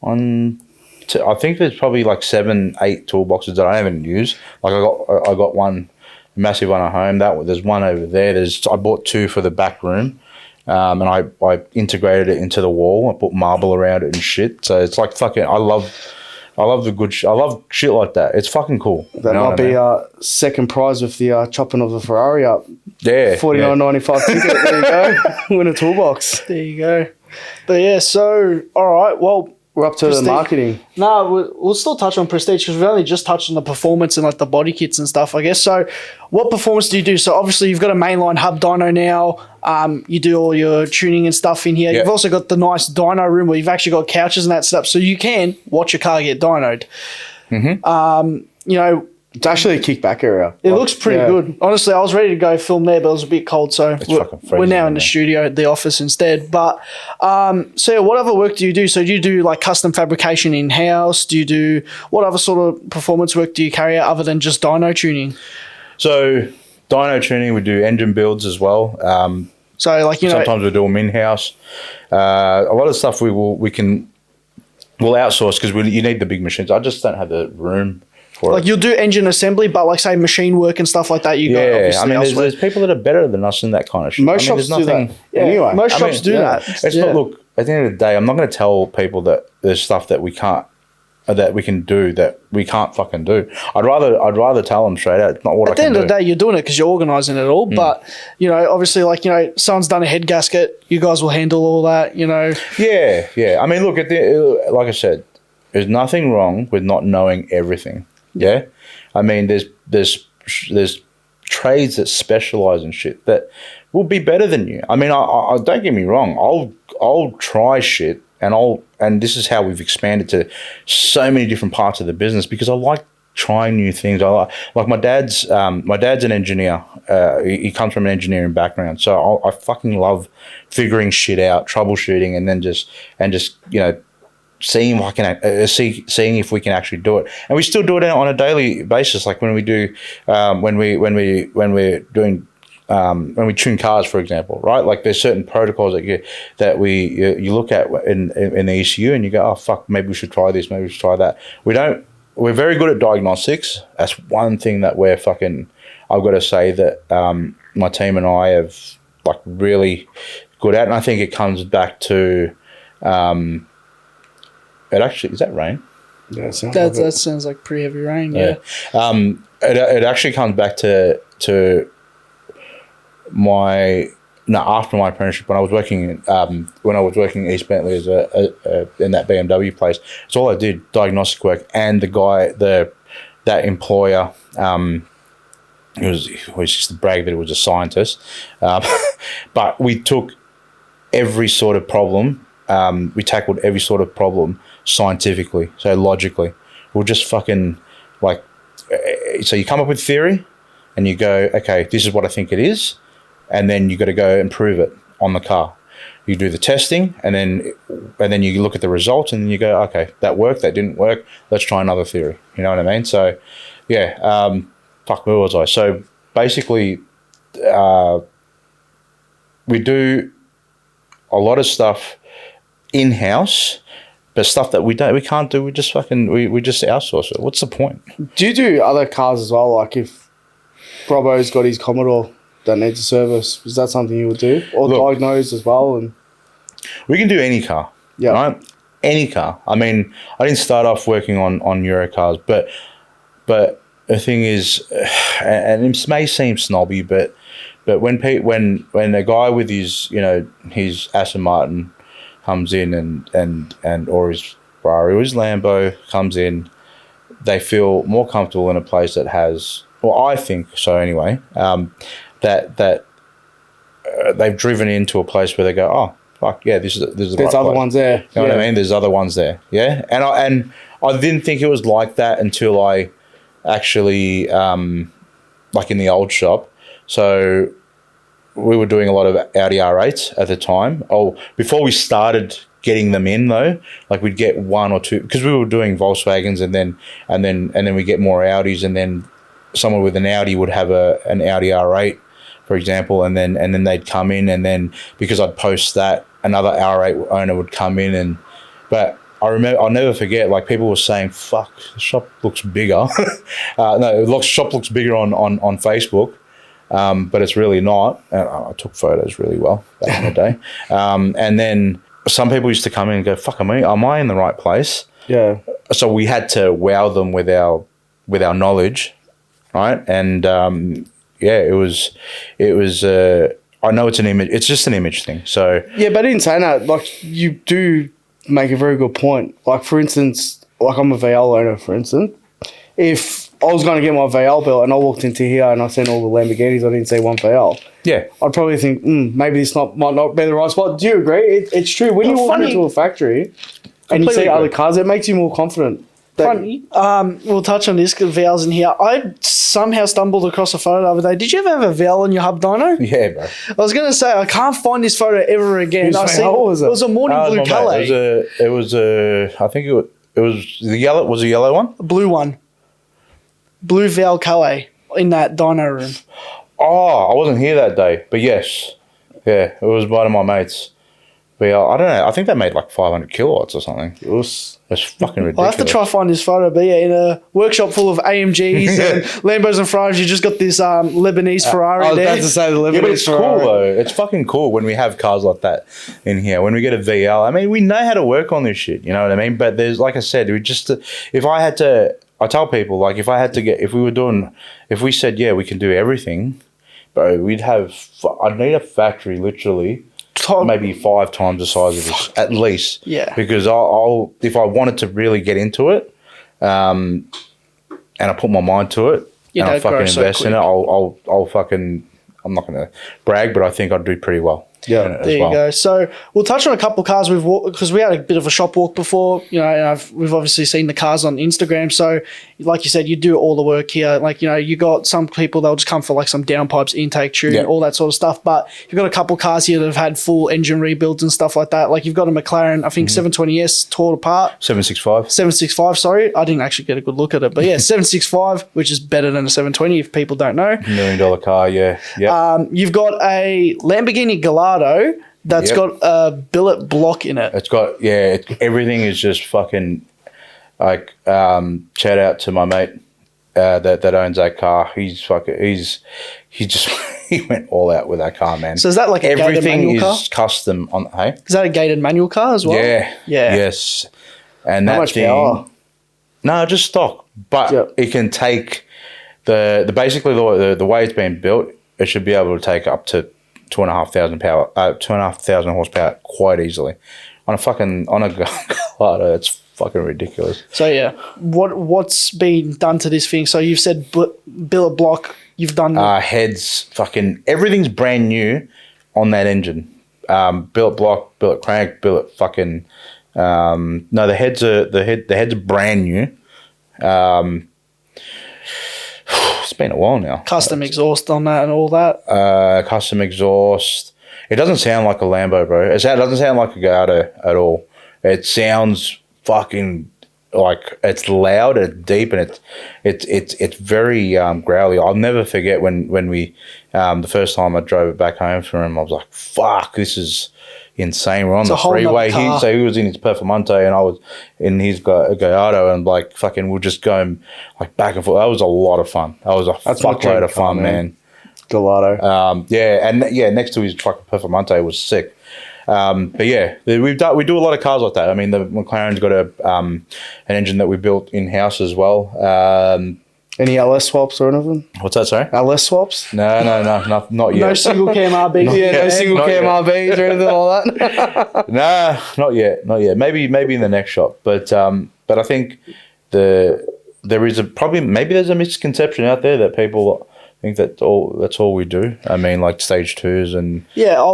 I think there's probably like 7-8 toolboxes that I don't even use. Like I got one massive one at home. There's one over there. I bought 2 for the back room. And I integrated it into the wall. I put marble around it and shit. So it's like fucking. I love the good shit. I love shit like that. It's fucking cool. That might be second prize with the chopping of the Ferrari up. Yeah. $49.95 ticket. There you go. Win a toolbox. there you go. But yeah, so, all right, well. We're up to Prestige. the marketing. No, we'll still touch on Prestige because we've only just touched on the performance and like the body kits and stuff, I guess. So what performance do you do? So obviously you've got a mainline hub dyno now. You do all your tuning and stuff in here. Yep. You've also got the nice dyno room where you've actually got couches and that stuff. So you can watch your car get dynoed. Mm-hmm. It's actually a kickback area. It looks pretty good. Honestly, I was ready to go film there, but it was a bit cold, so we're now in the studio at the office instead. But so yeah, what other work do you do? So do you do like custom fabrication in-house? What other sort of performance work do you carry out other than just dyno tuning? So dyno tuning, we do engine builds as well. So like, sometimes we do them in-house. A lot of stuff we can we'll outsource because you need the big machines. I just don't have the room for Like it. you'll do engine assembly, but like say machine work and stuff like that, you go Yeah, obviously I mean, elsewhere. there's people that are better than us in that kind of shit. Most shops do that. Yeah, Anyway, most I shops mean, do yeah. that. It's Yeah. not. Look, at the end of the day, I'm not going to tell people that there's stuff that we can't, that we can do that we can't fucking do. I'd rather tell them straight out. It's not what At the end of the day, you're doing it because you're organising it all. But you know, obviously, like someone's done a head gasket, you guys will handle all that. You know, Yeah. I mean, look like I said, there's nothing wrong with not knowing everything. Yeah, I mean, there's trades that specialize in shit that will be better than you. I mean, I don't get me wrong. I'll try shit, and this is how we've expanded to so many different parts of the business because I like trying new things. I like my dad's an engineer. He comes from an engineering background, so I fucking love figuring shit out, troubleshooting, and then just seeing if I can seeing if we can actually do it, and we still do it on a daily basis. Like when we do, when we're doing. When we tune cars, for example, right? Like there's certain protocols that you look at in the ECU, and you go, oh fuck, maybe we should try this, maybe we should try that. We're very good at diagnostics. That's one thing that we're fucking. I've got to say that my team and I have like really good at, and I think it comes back to. It actually is that rain. Yeah, that sounds like pretty heavy rain. Yeah. It actually comes back to after my apprenticeship when I was working in East Bentley as in that BMW place. It's all I did, diagnostic work, and that employer. It was just a brag that it was a scientist, but we took every sort of problem. We tackled every sort of problem scientifically, so logically. We'll just fucking so you come up with theory, and you go, okay, this is what I think it is, and then you got to go and prove it on the car. You do the testing, and then you look at the results, and then you go, okay, that worked, that didn't work. Let's try another theory. You know what I mean? So, yeah. Fuck, where was I? So basically, we do a lot of stuff in-house, but stuff that we can't do, we just outsource it. What's the point? Do you do other cars as well? Like if Robbo's got his Commodore that needs a service, is that something you would do? Or diagnose as well? And we can do any car. Yeah. Right? Any car. I mean, I didn't start off working on Euro cars, but the thing is, and it may seem snobby, but when a guy with his Aston Martin comes in and or his Ferrari or his Lambo comes in, they feel more comfortable in a place that has, well, I think so anyway, that they've driven into a place where they go, oh fuck yeah, this is the there's right other place. ones there. You know what I mean? There's other ones there, yeah. And I didn't think it was like that until I actually like in the old shop. So we were doing a lot of Audi R8s at the time. Oh, before we started getting them in though, like we'd get one or two because we were doing Volkswagens and then we get more Audis, and then someone with an Audi would have an Audi R8, for example, and then they'd come in, and then because I'd post that, another R8 owner would come in, but I remember, I'll never forget, like people were saying, fuck, the shop looks bigger. The shop looks bigger on Facebook. But it's really not. I took photos really well back in the day. And then some people used to come in and go, fuck, am I in the right place? Yeah. So we had to wow them with our knowledge, right? And it was I know it's an image, it's just an image thing. So Yeah, but in saying that, like you do make a very good point. Like for instance, like I'm a VL owner, for instance. If I was going to get my VL built and I walked into here and I seen all the Lamborghinis, I didn't see one VL. yeah, I'd probably think, maybe this might not be the right spot. Do you agree? It's true. When you walk into a factory and you see other cars, it makes you more confident. Funny. We'll touch on this because Val's in here. I somehow stumbled across a photo the other day. Did you ever have a Val in your hub dyno? yeah, bro. I was going to say, I can't find this photo ever again. Whose Val was it? It was a morning blue colour. It was I think it was the yellow. Was a yellow one? A blue one. Blue Val colour in that dyno room. Oh, I wasn't here that day, but yes, yeah, it was one of my mates. But yeah, I don't know. I think they made like 500 kilowatts or something. Us. It's fucking ridiculous. I'll have to try to find this photo, but yeah, in a workshop full of AMGs and Lambos and Ferraris, you just got this Lebanese Ferrari I was there. about to say the Yeah, but it's Lebanese cool Ferrari. though. It's fucking cool when we have cars like that in here. When we get a VL, I mean, we know how to work on this shit. You know what I mean? But there's, like I said, I tell people, like, if we said, yeah, we can do everything, bro, I'd need a factory literally maybe 5 times the size of this, at least. Yeah. Because I'll if I wanted to really get into it, and I put my mind to it, and I fucking invest in it, I'll fucking, I'm not going to brag, but I think I'd do pretty well. Yeah, There you go. So we'll touch on a couple of cars we've walked, because we had a bit of a shop walk before, you know, and we've obviously seen the cars on Instagram. So like you said, you do all the work here. Like, you know, you got some people, they'll just come for like some downpipes, intake tune, all that sort of stuff. But you've got a couple of cars here that have had full engine rebuilds and stuff like that. Like you've got a McLaren, I think 720S torn apart. 765. 765, sorry. I didn't actually get a good look at it. But yeah, 765, which is better than a 720 if people don't know. $1 million car, yeah. You've got a Lamborghini Gallardo that's got a billet block in it. It's got, everything is just fucking, like, shout out to my mate that owns that car. He went all out with that car, man. So is that like a gated manual car? Everything is custom on, hey? Is that a gated manual car as well? Yeah. Yes. And How that much thing, power? no, just stock. But it can take basically the way it's been built, it should be able to take up to 2,500 horsepower quite easily. On a Gallardo, it's fucking ridiculous. So yeah, what's been done to this thing? So you've said billet block. You've done Heads, fucking everything's brand new on that engine. Billet block, billet crank, billet fucking. No, the heads are brand new. It's been a while now. custom exhaust on that and all that. Custom exhaust. It doesn't sound like a Lambo, bro. It doesn't sound like a Gallardo at all. It sounds fucking like it's loud, it's deep, and it's very growly. I'll never forget when we the first time I drove it back home from him, I was like, "Fuck, this is insane." We're on the freeway. He was in his Performante and I was in his Gallardo, and like fucking we're just going like back and forth. That was a lot of fun. That was a fuckload of fun, man. Gallardo. Next to his truck Performante was sick. But yeah, we do a lot of cars like that. I mean, the McLaren's got an engine that we built in house as well. Any LS swaps or anything? What's that, sorry? LS swaps? No, not yet. No single cam RB. No single cam RBs or anything like that? Nah, not yet. Maybe in the next shop. But I think there's a misconception out there that people think that's all we do. I mean, like stage 2s and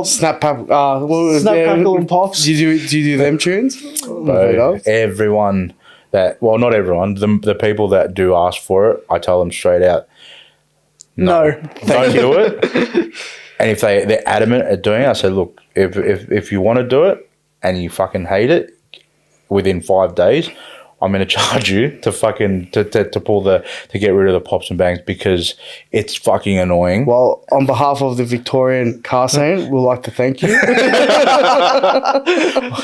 Snap crackle and pops. Do you do them tunes? everyone not everyone, the people that do ask for it, I tell them straight out, no, don't do it. And if they're adamant at doing it, I say, look, if you want to do it and you fucking hate it, within 5 days, I'm going to charge you to fucking to get rid of the pops and bangs, because it's fucking annoying. Well, on behalf of the Victorian car scene, we'd like to thank you.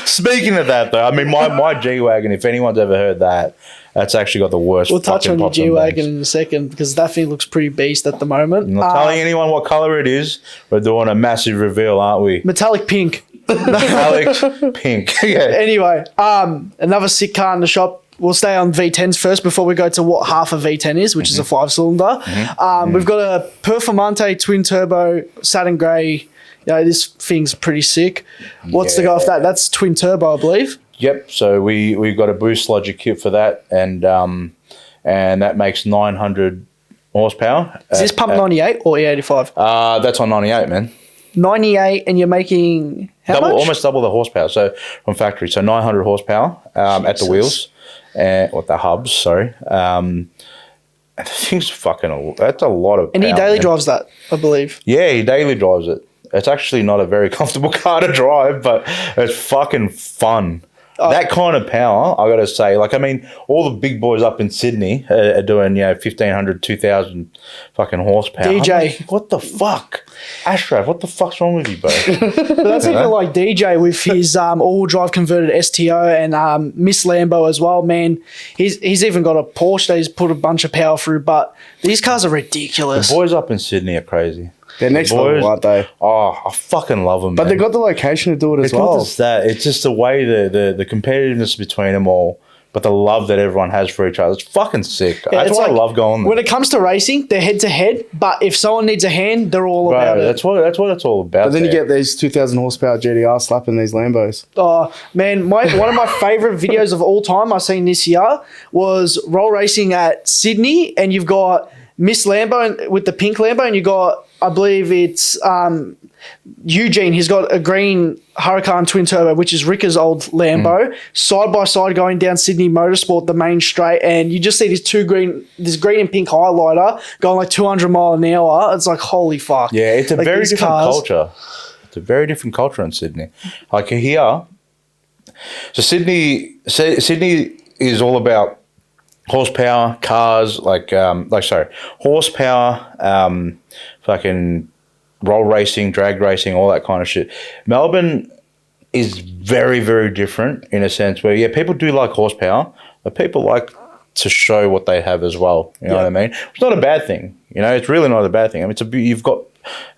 Speaking of that, though, I mean, my G-Wagon, if anyone's ever heard that, that's actually got the worst. We'll touch on your pops and G-Wagon bangs. in a second, because that thing looks pretty beast at the moment. I'm not telling anyone what colour it is. We're doing a massive reveal, aren't we? Metallic pink. Alex Pink. Yeah. Anyway, another sick car in the shop. We'll stay on V10s first before we go to what half a V10 is, which is a 5-cylinder. We've got a Performante twin turbo Satin Grey. You know, this thing's pretty sick. What's the go off that? That's twin turbo, I believe. Yep. So we've got a boost logic kit for that, and that makes 900 horsepower. Is this pump 98 or E85? That's on 98, man. 98, and you're making how much? Almost double the horsepower. So from factory, so 900 horsepower at the wheels, and the hubs. Sorry, the thing's fucking. That's a lot of. And he power, daily man. drives that, I believe. Yeah, he daily drives it. It's actually not a very comfortable car to drive, but it's fucking fun. That kind of power, I got to say, like, I mean, all the big boys up in Sydney are doing, 1,500, 2,000 fucking horsepower. DJ. I'm like, what the fuck? Ashraf, what the fuck's wrong with you, bro? But that's even like DJ with his all-wheel drive converted STO and Miss Lambo as well, man. He's even got a Porsche that he's put a bunch of power through, but these cars are ridiculous. The boys up in Sydney are crazy. They're next level, aren't they? Oh, I fucking love them, But man. they've got the location to do it as It's not well. just that. It's just the way the competitiveness between them all, but the love that everyone has for each other. It's fucking sick. Yeah, That's it's why I like, love going there. when it comes to racing, they're head to head, but if someone needs a hand, they're all about Bro, it. that's what it's all about. But then you there. get these 2,000 horsepower GDR slapping these Lambos. Oh man, one of my favorite videos of all time I seen this year was roll racing at Sydney, and you've got Miss Lambo with the pink Lambo, and you got, I believe it's Eugene. He's got a green Huracan twin turbo, which is Ricka's old Lambo, side by side going down Sydney Motorsport, the main straight, and you just see this green and pink highlighter going like 200 mile an hour. It's like, holy fuck. Yeah, it's a Like, very these different cars- culture. It's a very different culture in Sydney. Like here, so Sydney is all about horsepower, cars, horsepower, fucking roll racing, drag racing, all that kind of shit. Melbourne is very, very different in a sense where, people do like horsepower, but people like to show what they have as well. You know what I mean? It's not a bad thing. It's really not a bad thing. I mean,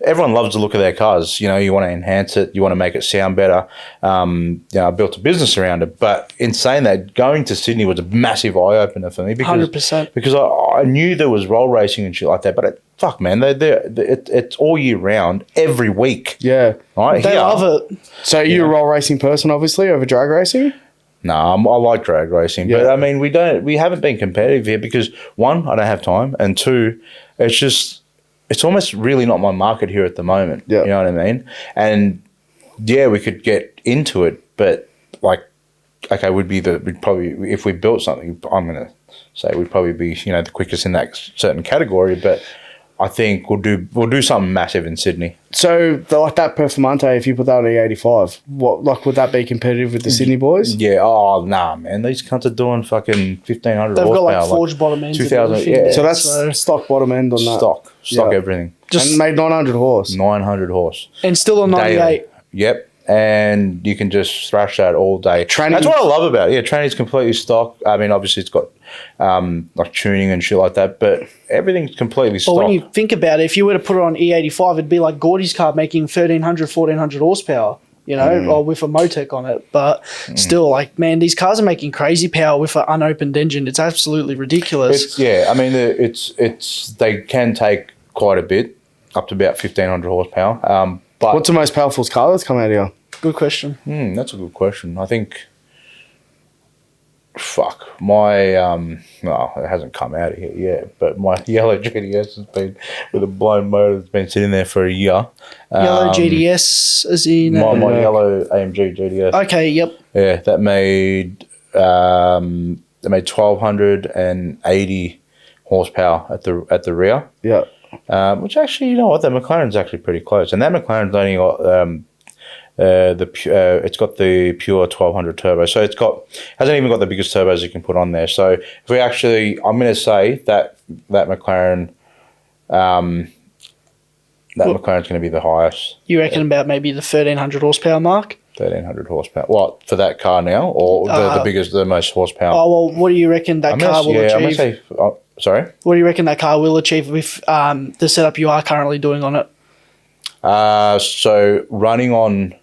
everyone loves the look of their cars. You want to enhance it. You want to make it sound better. I built a business around it. But in saying that, going to Sydney was a massive eye opener for me because 100%. because I knew there was roll racing and shit like that. But fuck, man, it's all year round, every week. Yeah. Right? They Here- love it. So you're a roll racing person, obviously, over drag racing? No, I like drag racing, but Yeah. I mean, we haven't been competitive here because one, I don't have time, and two, it's almost really not my market here at the moment. Yeah. You know what I mean? And yeah, we could get into it, but like, okay, we'd probably, if we built something, I'm gonna say we'd probably be the quickest in that certain category, but I think we'll do something massive in Sydney. So, like that Performante, if you put that on E85, would that be competitive with the Sydney boys? Yeah. Oh nah, man. These cunts are doing fucking 1,500 They've got horsepower. like forged bottom ends. 2,000. Yeah. Yeah. So that's stock bottom end on that. stock Yeah. everything. Just And made 900 horse. 900 horse. and still a 98. Daily. Yep. And you can just thrash that all day. Tranny- That's what I love about it. Yeah, Tranny's completely stock. I mean, obviously it's got like tuning and shit like that, but everything's completely But stock. when you think about it, if you were to put it on E85, it'd be like Gordy's car making 1,300, 1,400 horsepower, or with a Motec on it. But still, like, man, these cars are making crazy power with an unopened engine. It's absolutely ridiculous. I mean, they can take quite a bit, up to about 1,500 horsepower. But What's the most powerful car that's come out here? Good question. That's a good question. I think, my well, it hasn't come out of here yet, but my yellow GTS has been with a blown motor. It's been sitting there for a year. Yellow GDS, as in... My yellow AMG GTS. okay, yep. Yeah, that made 1,280 horsepower at the rear. Yeah. Which actually, you know what, that McLaren's actually pretty close, and that McLaren's only got it's got the pure 1200 turbo, so hasn't even got the biggest turbos you can put on there. So if we actually, I'm going to say that McLaren, McLaren's going to be the highest. You reckon about maybe the 1,300 horsepower mark? 1,300 horsepower. What, for that car now, or the biggest, the most horsepower? Oh, well, what do you reckon that car will achieve? I'm going to say, sorry? What do you reckon that car will achieve with the setup you are currently doing on it? So running on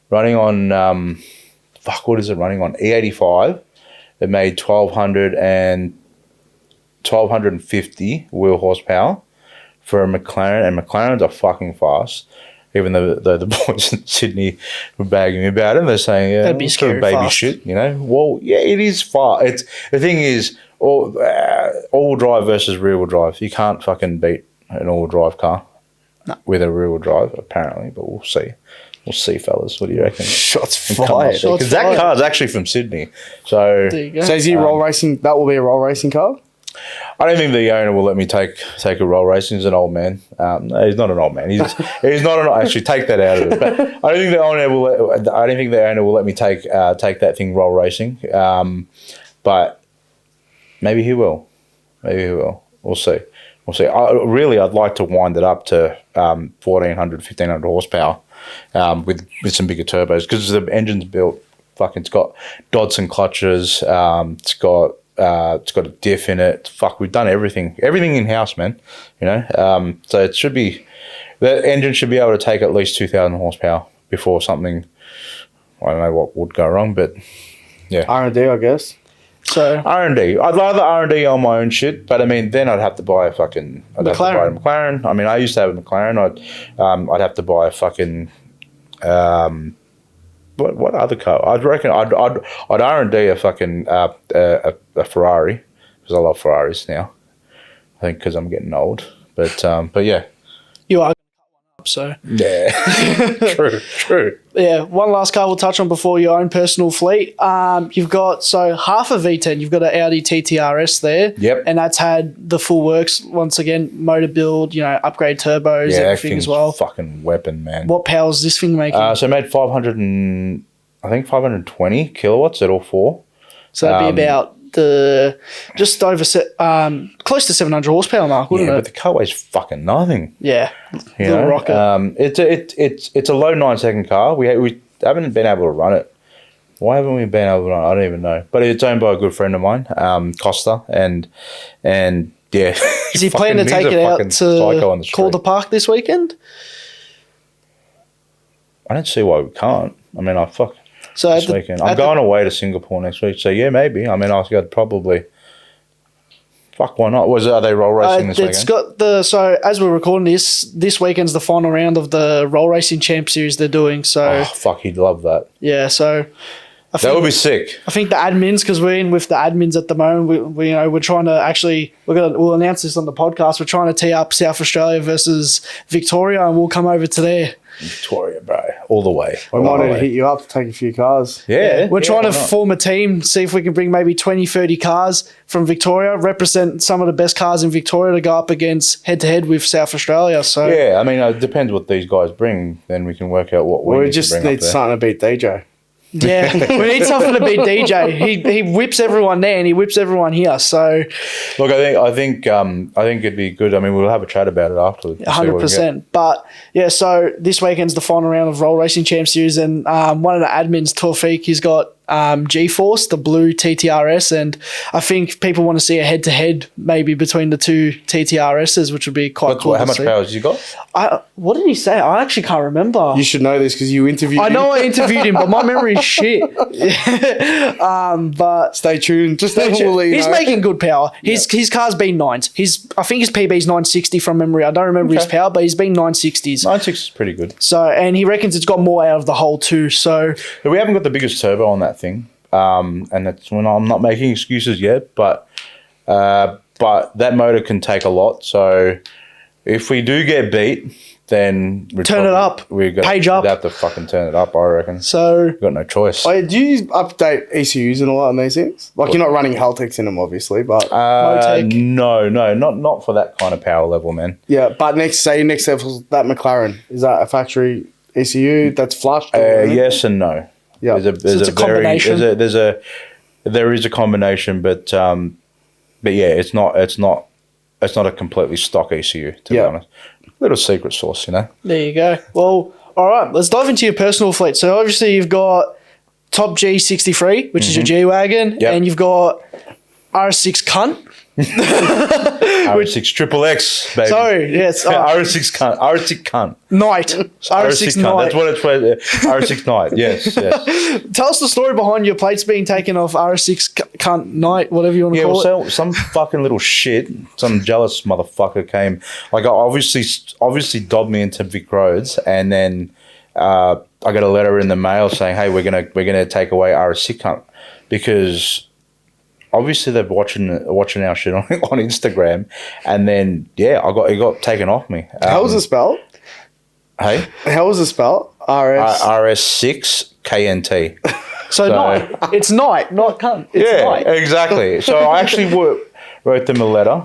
what is it running on? E85, it made 1,250 wheel horsepower for a McLaren, and McLarens are fucking fast. Even though the boys in Sydney were bagging me about it, they're saying, yeah, That'd be it's sort of scary baby fast. shit, Well, yeah, it is fast. The thing is, all-wheel drive versus rear-wheel drive. You can't fucking beat an all-wheel drive car with a rear-wheel drive, apparently, but we'll see. We'll see, fellas. What do you reckon? Shots fired. Because that car's actually from Sydney. So There you go. So is he roll racing? That will be a roll racing car? I don't think the owner will let me take a roll racing. He's an old man. No, he's not an old man. He's not an. Actually, take that out of it. But I don't think the owner will. I don't think the owner will let me take that thing roll racing. But maybe he will. Maybe he will. We'll see. We'll see. I'd like to wind it up to 1,400, 1,500 horsepower with some bigger turbos because the engine's built. Fucking, it's got Dodson clutches. It's got a diff in it. Fuck, we've done everything in house, man. You know, so it should be, the engine should be able to take at least 2,000 horsepower before something. I don't know what would go wrong, but yeah, R&D, I guess. So R&D. I'd rather R&D on my own shit, but I mean, then I'd have to buy a fucking McLaren. I mean, I used to have a McLaren. I'd have to buy a fucking. What other car? I'd reckon I'd R&D a fucking a Ferrari because I love Ferraris now. I think because I'm getting old, but yeah. you are up, so Yeah, true. yeah. One last car we'll touch on before your own personal fleet. You've got half a V10. You've got an Audi TTRS there. Yep. And that's had the full works once again, motor build, upgrade turbos, everything as well. Fucking weapon, man. What power is this thing making? So it made 520 kilowatts at all four. So that'd be about just over close to 700 horsepower mark, wouldn't Yeah, it? but the car weighs fucking nothing. Yeah, You little know? rocket. It's a low 9-second car. We haven't been able to run it. Why haven't we been able to run it? I don't even know. But it's owned by a good friend of mine, Costa, and yeah. Is he planning to take it out to Calder Park this weekend? I don't see why we can't. I mean, So this weekend. I'm going away to Singapore next week, so yeah, maybe. I mean, I'd probably. Fuck, why not? Are they roll racing this weekend? It's got so as we're recording this weekend's the final round of the roll racing champ series they're doing. So Oh, fuck, he'd love that. yeah, so That would be sick. I think the admins, because we're in with the admins at the moment, we're trying to actually we'll announce this on the podcast. We're trying to tee up South Australia versus Victoria, and we'll come over to there. Victoria, bro, all the way. We All might the need to way. hit you up to take a few cars. Yeah, We're trying to why not? form a team, see if we can bring maybe 20, 30 cars from Victoria, represent some of the best cars in Victoria to go up against head-to-head with South Australia. So Yeah, I mean, it depends what these guys bring. Then we can work out what We need just to bring need up there. something to beat DJ. yeah, we need something to beat DJ. He whips everyone there and he whips everyone here. So Look, I think it'd be good. I mean, we'll have a chat about it afterwards. 100%. But yeah, so this weekend's the final round of Roll Racing Champ Series, and one of the admins, Tawfiq, he's got G-Force, the blue TTRS, and I think people want to see a head-to-head maybe between the two TTRSs, which would be quite cool. How much power has you got? What did he say? I actually can't remember. You should know this because you interviewed I him. know I interviewed him, but my memory is shit. But Stay tuned. Just He's he's making good power. His car's been 9s. I think his PB's 960 from memory. I don't remember his power, but he's been 960s. 9.6 is pretty good. So, and he reckons it's got more out of the hole too. So, But we haven't got the biggest turbo on that thing, and that's when I'm not making excuses yet. But that motor can take a lot. So if we do get beat, then Turn it up. Page up. We'd have to fucking turn it up, I reckon. so We've got no choice. Wait, do you update ECUs and all that on these things? Like, you're not running Haltex in them, obviously, but Motec. No, not for that kind of power level, man. yeah. But next level, that McLaren, is that a factory ECU that's flushed? or Yes and no. Yeah. it's a combination. There is a combination, but yeah, it's not a completely stock ECU, to be Yeah. honest. Little secret sauce, you know. there you go. Well, all right, let's dive into your personal fleet. So obviously you've got Top G63, which is your G-Wagon, Yep. and you've got RS6 Cunt. RS6 Triple X, baby. Sorry, yes, RS6 cunt. RS6 cunt. Knight. RS6 RS6 cunt. Knight. That's what it's for. RS6 Knight. Yes. Tell us the story behind your plates being taken off RS6 Cunt Knight, whatever you want to Yeah, call it. well, some fucking little shit, some jealous motherfucker came. Like, obviously dobbed me into Vic Roads, and then I got a letter in the mail saying, "Hey, we're gonna take away RS6 cunt," because obviously they're watching our shit on Instagram, and then it got taken off me. How was it spelled? Hey, How was it spelled? RS6 KNT. So Knight. It's Knight, not Cunt. It's Yeah, Knight. exactly. So I actually wrote them a letter.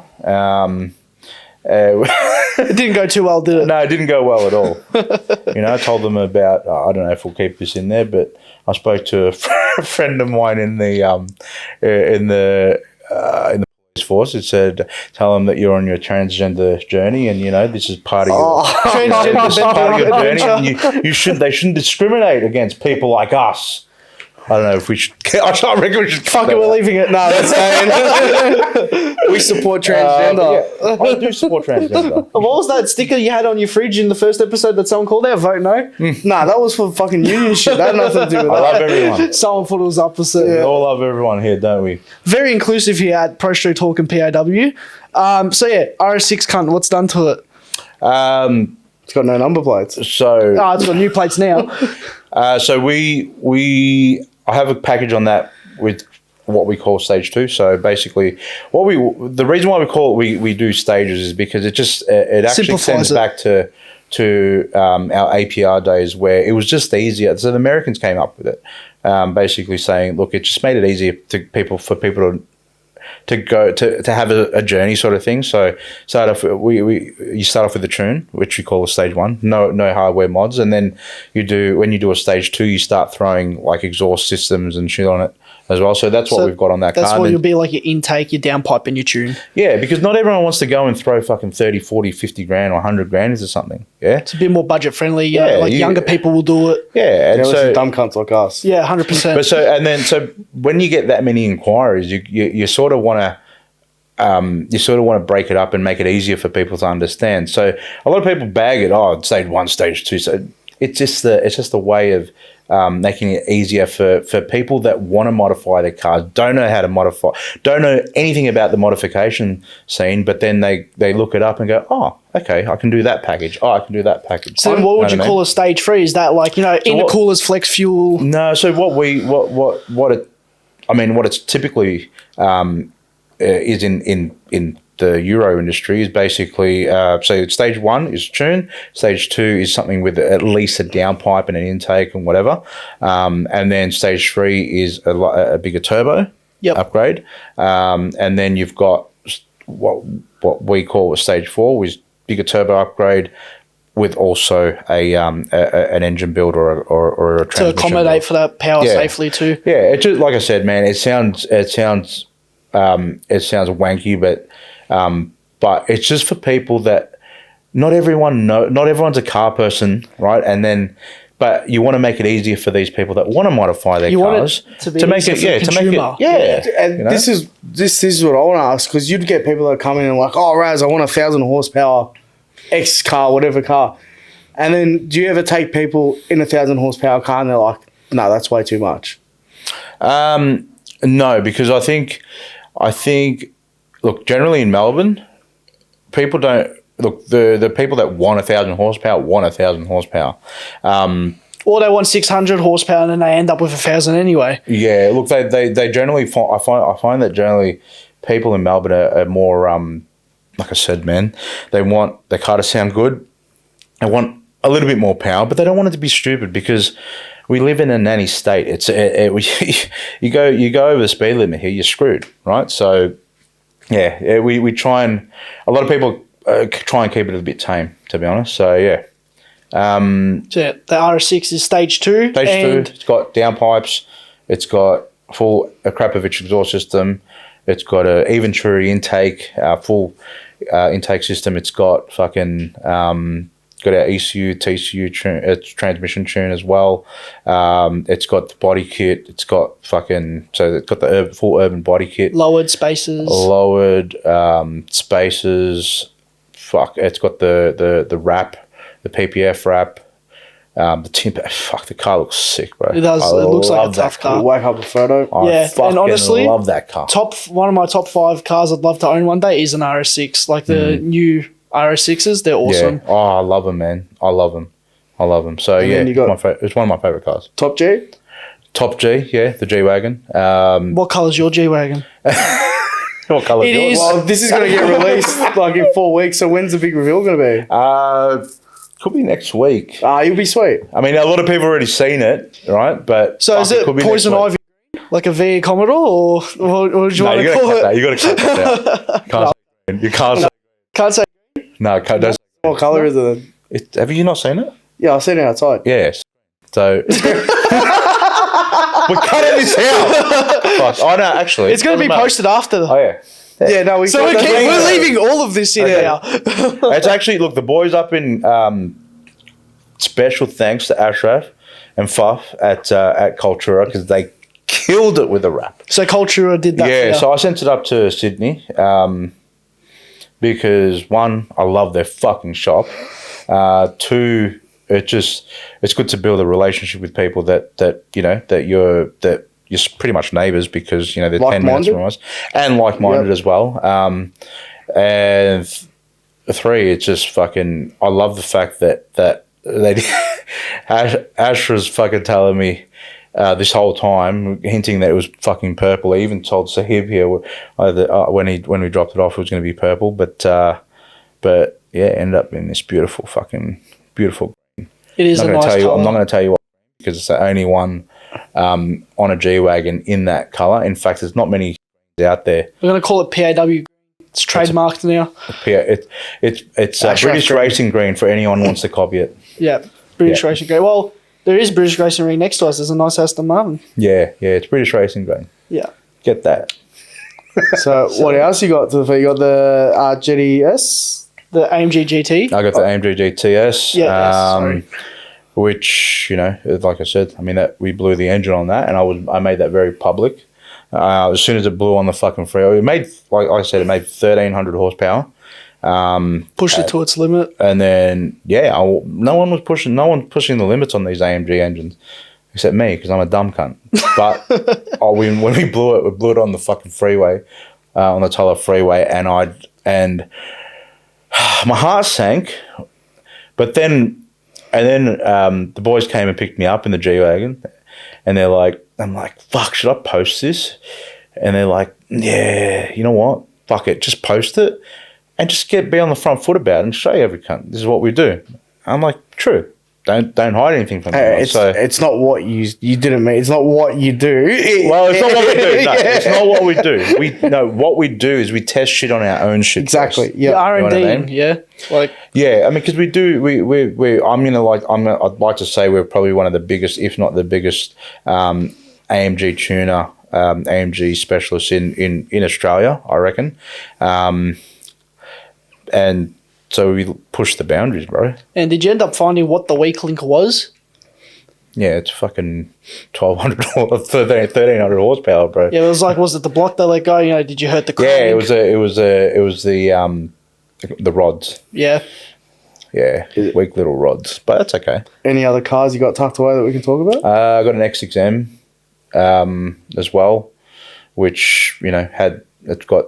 It didn't go too well, did it? No, it didn't go well at all. I told them about. I don't know if we'll keep this in there, but I spoke to a friend of mine in the police force. It said, "Tell them that you're on your transgender journey, and this is part of your journey. And you should. They shouldn't discriminate against people like us." I don't know if we should. I reckon we should. Fuck it, we're leaving it. No, that's saying. We support transgender. I do support transgender. What was that sticker you had on your fridge in the first episode that someone called out? Vote no. Nah, that was for fucking union shit. That had nothing to do with I that. love everyone. Someone thought it was opposite. We all love everyone here, don't we? Very inclusive here at Pro Street Talk and PAW. So yeah, RS6 cunt, what's done to it? It's got no number plates. So Oh, it's got new plates now. I have a package on that with what we call stage 2. So basically, the reason why we call it we do stages is because it actually Simplifies sends back to our APR days where it was just easier. So the Americans came up with it, basically saying, look, it just made it easier for people to go to have a journey sort of thing. So you start off with the tune, which we call a stage 1, no hardware mods, and then when you do a stage 2, you start throwing like exhaust systems and shit on it as well. So that's what we've got on that That's card. what you'll be like your intake, your downpipe and your tune. Yeah, because not everyone wants to go and throw fucking 30, 40, 50 grand or 100 grand into something. Yeah. It's a bit more budget friendly. Yeah, Younger people will do it. Yeah. And So dumb cunts like us. Yeah, 100%. But so when you get that many inquiries, you sort of want to break it up and make it easier for people to understand. So a lot of people bag it. Oh, stage 1, stage 2. So it's just a way of making it easier for people that want to modify their cars, don't know how to modify, don't know anything about the modification scene, but then they look it up and go, oh, okay, I can do that package. Oh, I can do that package. So then what would you call a stage 3? Is that like, intercoolers, flex fuel? No, so what it's typically is in the Euro industry is basically so stage 1 is tune, stage 2 is something with at least a downpipe and an intake and whatever, and then stage 3 is a bigger turbo upgrade, and then you've got what we call a stage 4, which is bigger turbo upgrade with also an engine build or a transmission to accommodate build. for that power safely too. Yeah, it just, like I said, man, it sounds wanky, but it's just for people that not everyone's a car person, right? But you want to make it easier for these people that want to modify their cars to make it And this is what I want to ask, because you'd get people that come in and like, oh, Raz, I want 1,000 horsepower X car, whatever car, and then do you ever take people in 1,000 horsepower car and they're like, no, that's way too much? No, because I think, look, generally in Melbourne, people don't look. The people that want 1,000 horsepower want 1,000 horsepower. Or they want 600 horsepower and then they end up with 1,000 anyway. Yeah, look, they generally I find that generally people in Melbourne are more like I said, man. They want their car to sound good. They want a little bit more power, but they don't want it to be stupid because we live in a nanny state. You go over the speed limit here, you're screwed, right? So, we try and a lot of people try and keep it a bit tame, to be honest. So yeah. The RS6 is stage 2. Stage 2. It's got downpipes. It's got full Krapovich exhaust system. It's got a even Truri intake, full intake system. It's got fucking. Got our ECU, TCU transmission tune as well. It's got the body kit. It's got it's got the full urban body kit. Lowered spaces. It's got the wrap, the PPF wrap. The timber. The car looks sick, bro. It does. It looks like a tough car. Wake up a photo. I and honestly, love that car. One of my top 5 cars I'd love to own one day is an RS6. Like the new RS6s, they're awesome. Yeah. Oh, I love them, man. I love them. So and it's one of my favorite cars. Top G, yeah, the G wagon. What colour's your G wagon? What colour is yours? Well, this is going to get released like in 4 weeks. So when's the big reveal going to be? Could be next week. You'll be sweet. I mean, a lot of people have already seen it, right? But so is it poison ivy? Like a V Commodore, or what would you No, want you to got to call cut it? that. You got to cut that out. You can't say. Can't say. No, don't. What colour is it? Have you not seen it? Yeah, I've seen it outside. Yes. So we're cutting this out. Fuck. Oh no, actually, It's going to be posted after. Oh yeah. Yeah, no, So we're leaving all of this in Okay. now. It's actually look the boys up in. Special thanks to Ashraf and Fuff at Cultura because they killed it with the wrap. So Cultura did that. Yeah, for you. so I sent it up to Sydney because one, I love their fucking shop. Two, it's good to build a relationship with people that you're pretty much neighbours because they're 10 minutes from us and like-minded as well. And three, it's just fucking. I love the fact that they Ashra's fucking telling me. This whole time, hinting that it was fucking purple. I even told Sahib here when we dropped it off, it was going to be purple. But yeah, it ended up being this beautiful. It is I'm a not nice gonna colour. I'm not going to tell you what because it's the only one on a G-Wagon in that colour. In fact, there's not many out there. We're going to call it PAW. It's trademarked now. It's British racing green for anyone who wants to copy it. Yeah, British Racing Green. Well, there is British Racing Green next to us. There's a nice Aston Martin. Yeah, it's British racing green. Yeah. Get that. So what else you got? You got the GTS? The AMG GT. I got the AMG GTS. Yeah, sorry. Which like I said, I mean that we blew the engine on that, and I made that very public. As soon as it blew on the fucking freeway, it made 1,300 horsepower. Pushed it to its limit. And then no one's pushing the limits on these AMG engines, except me because I'm a dumb cunt. But when we blew it on the fucking freeway, on the Tulla freeway, and my heart sank. But then the boys came and picked me up in the G-Wagon, and I'm like, fuck, should I post this? And they're like, yeah, you know what? Fuck it, just post it and just be on the front foot about it and show every cunt. This is what we do. I'm like, true. Don't hide anything from me. It's not what you didn't mean. It's not what you do. Well, it's not what we do. No, it's not what we do. What we do is we test shit on our own shit. Exactly. First. Yeah. R&D. You know what I mean? Yeah. I mean, because we do. I'd like to say we're probably one of the biggest, if not the biggest, AMG tuner, AMG specialists in Australia. I reckon. And so we push the boundaries, bro. And did you end up finding what the weak link was? Yeah, it's fucking 1,200 or 1,300 horsepower, bro. Yeah, it was was it the block they let go? Did you hurt the crank? Yeah, it was the rods. Yeah. Yeah, weak little rods, but that's okay. Any other cars you got tucked away that we can talk about? I got an X6M as well, which it's got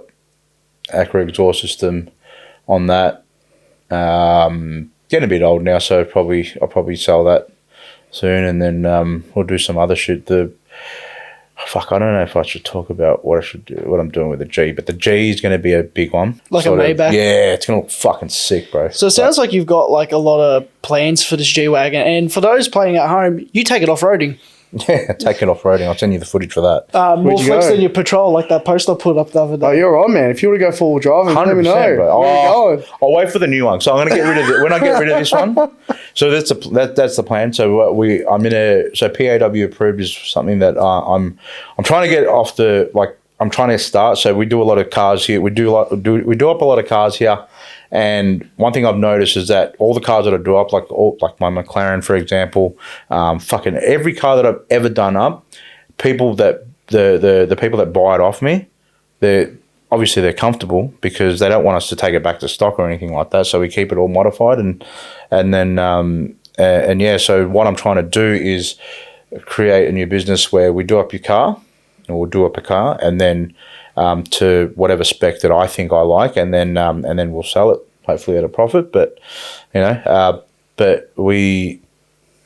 Acura exhaust system on that. Getting a bit old now, so I'll probably sell that soon, and then we'll do some other shit. I don't know if I should talk about what I'm doing with the G, but the G is going to be a big one. Like a Maybach? Yeah, it's going to look fucking sick, bro. So it sounds like you've got a lot of plans for this G-Wagon, and for those playing at home, you take it off-roading. Yeah, take it off-roading. I'll send you the footage for that. More you flex go? than your Patrol, like that post I put up the other day. Oh, you're on, man. If you want to go full driving, let me know. 100%, bro. Where you going? I'll wait for the new one. So I'm going to get rid of it. When I get rid of this one, so that's the plan. So so PAW approved is something that I'm trying to get off I'm trying to start. So we do a lot of cars here. We do up a lot of cars here. And one thing I've noticed is that all the cars that I do up, like my McLaren, for example, fucking every car that I've ever done up, people that the people that buy it off me, they're comfortable because they don't want us to take it back to stock or anything like that. So we keep it all modified and then so what I'm trying to do is create a new business where we do up your car, and we'll do up a car, and then to whatever spec that I think I like, and then we'll sell it hopefully at a profit. But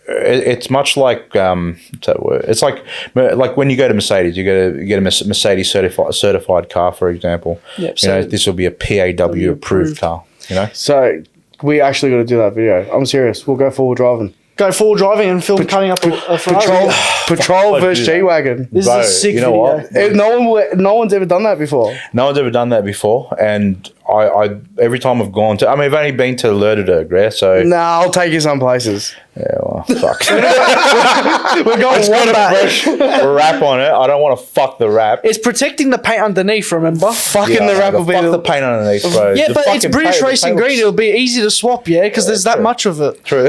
it's much like what's that word? It's like when you go to Mercedes, you get a Mercedes certified car, for example. Yep, so this will be a PAW approved car. So we actually got to do that video. I'm serious. We'll go full driving. Go full driving and film cutting up a Ferrari. Patrol I'd versus do that. G-Wagon. This Bro, is a sick you know video. what? No one's ever done that before. No one's ever done that before, and I every time I've gone to, I mean, I've only been to Lerderderg, yeah. So Nah, I'll take you some places. yeah, well, fuck. We're going It's got a Wombat. fresh wrap on it. I don't want to fuck the wrap. It's protecting the paint underneath, remember? Fucking Yeah, the wrap will be fuck the paint underneath, bro. Yeah, The but it's fucking British paint- the Racing paint Green. looks- It'll be easy to swap, yeah, because there's that true. much of it. True.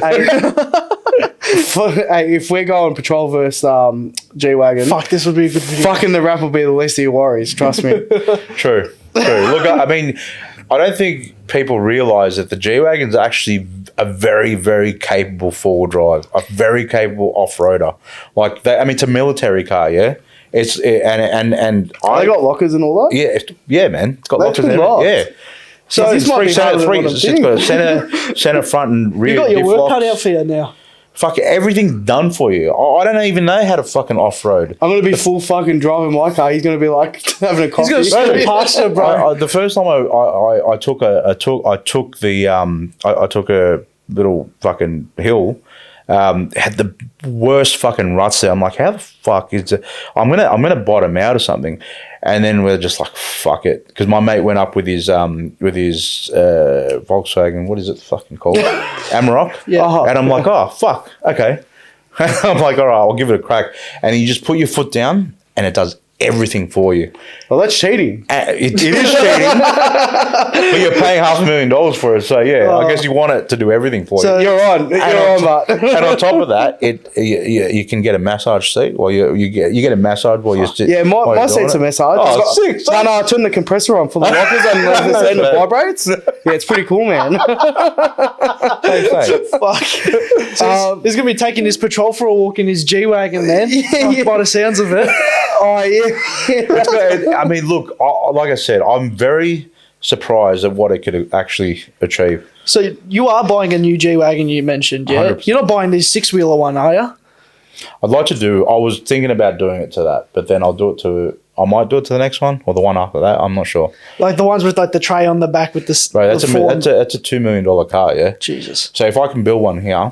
If we're going Patrol versus G-Wagon, Fuck, this would be a good video. fucking the wrap will be the least of your worries. Trust me. True. Look, I mean, I don't think people realise that the G-Wagon's actually a very, very capable four-wheel drive, a very capable off-roader. Like, that, I mean, it's a military car, yeah? And They got lockers and all that? yeah, man. It's got That's lockers and pretty everything. nice. Yeah. So this might be harder than what I'm It's got a center, front, and rear. You got your diff work locks. cut out for you now. Fuck, everything's done for you. I don't even know how to fucking off-road. I'm going to be full fucking driving my car. He's going to be like having a coffee. He's going to scoot past you, bro. The first time I took a little fucking hill, had the worst fucking ruts there. I'm like, how the fuck is it? I'm gonna bottom out or something, and then we're just like, fuck it, because my mate went up with his Volkswagen. What is it fucking called? Amarok. Yeah. And I'm like, oh fuck, okay. I'm like, all right, I'll give it a crack. And you just put your foot down, and it does everything for you. Well, that's cheating. It is cheating, but you're paying $500,000 for it. So yeah, I guess you want it to do everything for So- you. You're on, mate. And on top of that, you can get a massage seat while you get a massage while you're sitting. Yeah, my seat's a massage. Oh, It's got- sick. No, I turned the compressor on for the lockers and it vibrates. Yeah, it's pretty cool, man. Fuck. So he's going to be taking his patrol for a walk in his G-Wagon, man. Yeah. By the sounds of it. Oh, yeah. I mean, look, like I said, I'm very surprised at what it could actually achieve. So you are buying a new G-Wagon, you mentioned, yeah? 100%. You're not buying this six-wheeler one, are you? I'd like to do. I was thinking about doing it to that, but then I might do it to the next one or the one after that. I'm not sure. Like the ones with like the tray on the back with the Right, that's the a $2 million car, yeah. Jesus. So if I can build one here,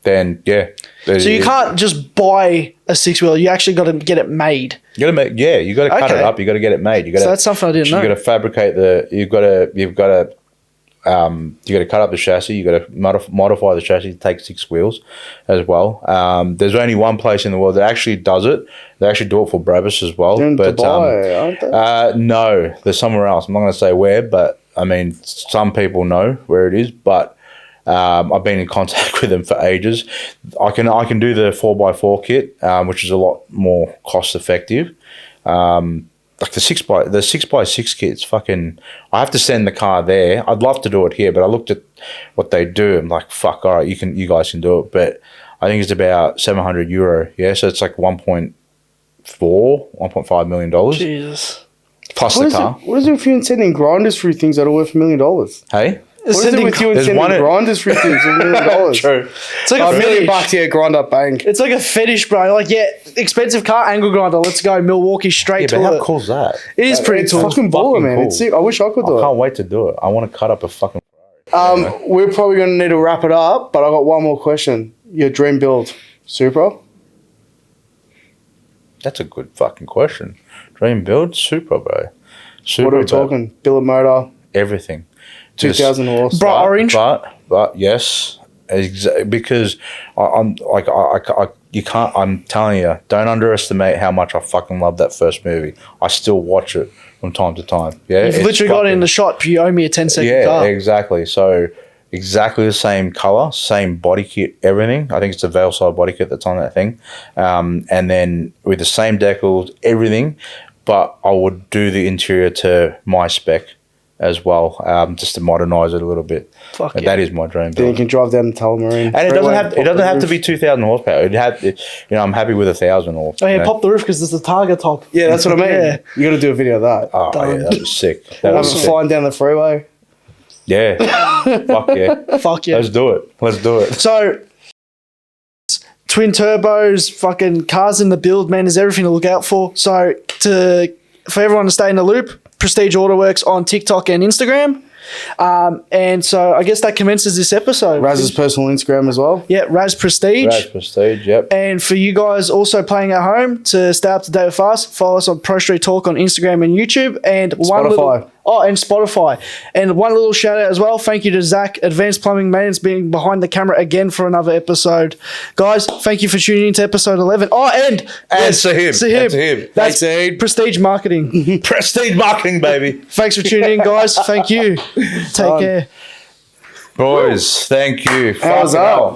then yeah. So you can't just buy a six-wheeler. You actually got to get it made. You got to make, yeah. You got to cut Okay. it up. You got to get it made. You got So that's something I didn't know. You got to fabricate the. You've got to cut up the chassis. You got to modify the chassis to take 6 wheels, as well. There's only one place in the world that actually does it. They actually do it for Brabus as well. They're in but Dubai, aren't they? no, there's somewhere else. I'm not going to say where, but I mean, some people know where it is. But I've been in contact with them for ages. I can do the 4x4 kit, which is a lot more cost effective. Like the 6x6 kit's fucking. I have to send the car there. I'd love to do it here, but I looked at what they do. I'm like, fuck, all right, you guys can do it, but I think it's about €700. Yeah, so it's like 1.5 million dollars Jesus. plus What the is, car. what is it with you and sending grinders through things that are worth $1 million? What Hey, is it with you and There's sending one- grinders through things of $1 million? true. It's like $1 a million fetish. bucks, yeah, grind up, bang. It's like a fetish, bro. Like, yeah, expensive car, angle grinder. Let's go. Milwaukee straight Yeah, to but how it. cool is that? It is pretty It's cool. fucking baller, man. cool. It's sick. I wish I could do I it. can't wait to do it. I want to cut up a fucking. We're probably going to need to wrap it up, but I got one more question. Your dream build, Supra? That's a good fucking question. Dream build, Supra, bro. Supra, What are we bro. talking? Billet motor, Everything. 2,000 horse. Bro, orange? But yes, because I'm like you can't. I'm telling you, don't underestimate how much I fucking love that first movie. I still watch it from time to time. Yeah, You've it's literally got it in fucking- the shot. You owe me a 10-second Yeah, car. exactly. So exactly the same color, same body kit, everything. I think it's a Veilside body kit that's on that thing, and then with the same decals, everything. But I would do the interior to my spec as well, just to modernise it a little bit. Fuck But yeah. that is my dream Then you build. can drive down the Tullamarine. And it doesn't have to be 2,000 horsepower. I'm happy with 1,000 or. Oh, yeah, you know. pop the roof because there's the Targa top. Yeah, that's what I mean. Yeah. You got to do a video of that. Oh yeah, that was sick. That I'm was sick. flying down the freeway. Yeah, fuck yeah. Fuck yeah. Let's do it. Let's do it. So, twin turbos, fucking cars in the build, man, there's everything to look out for. So, for everyone to stay in the loop, Prestige Autoworks on TikTok and Instagram. And so I guess that commences this episode. Raz's personal Instagram as well. Yeah, Raz Prestige. Raz Prestige, yep. And for you guys also playing at home, to stay up to date with us, follow us on Prostreet Talk on Instagram and YouTube. And Spotify. And Spotify. And one little shout out as well. Thank you to Zach, Advanced Plumbing Maintenance, being behind the camera again for another episode. Guys, thank you for tuning into episode 11. Oh, and Sahib. Sahib. That's Prestige Marketing. Prestige marketing, baby. Thanks for tuning in, guys. Thank you. Take care. Boys, thank you. How's Fucking that? hell.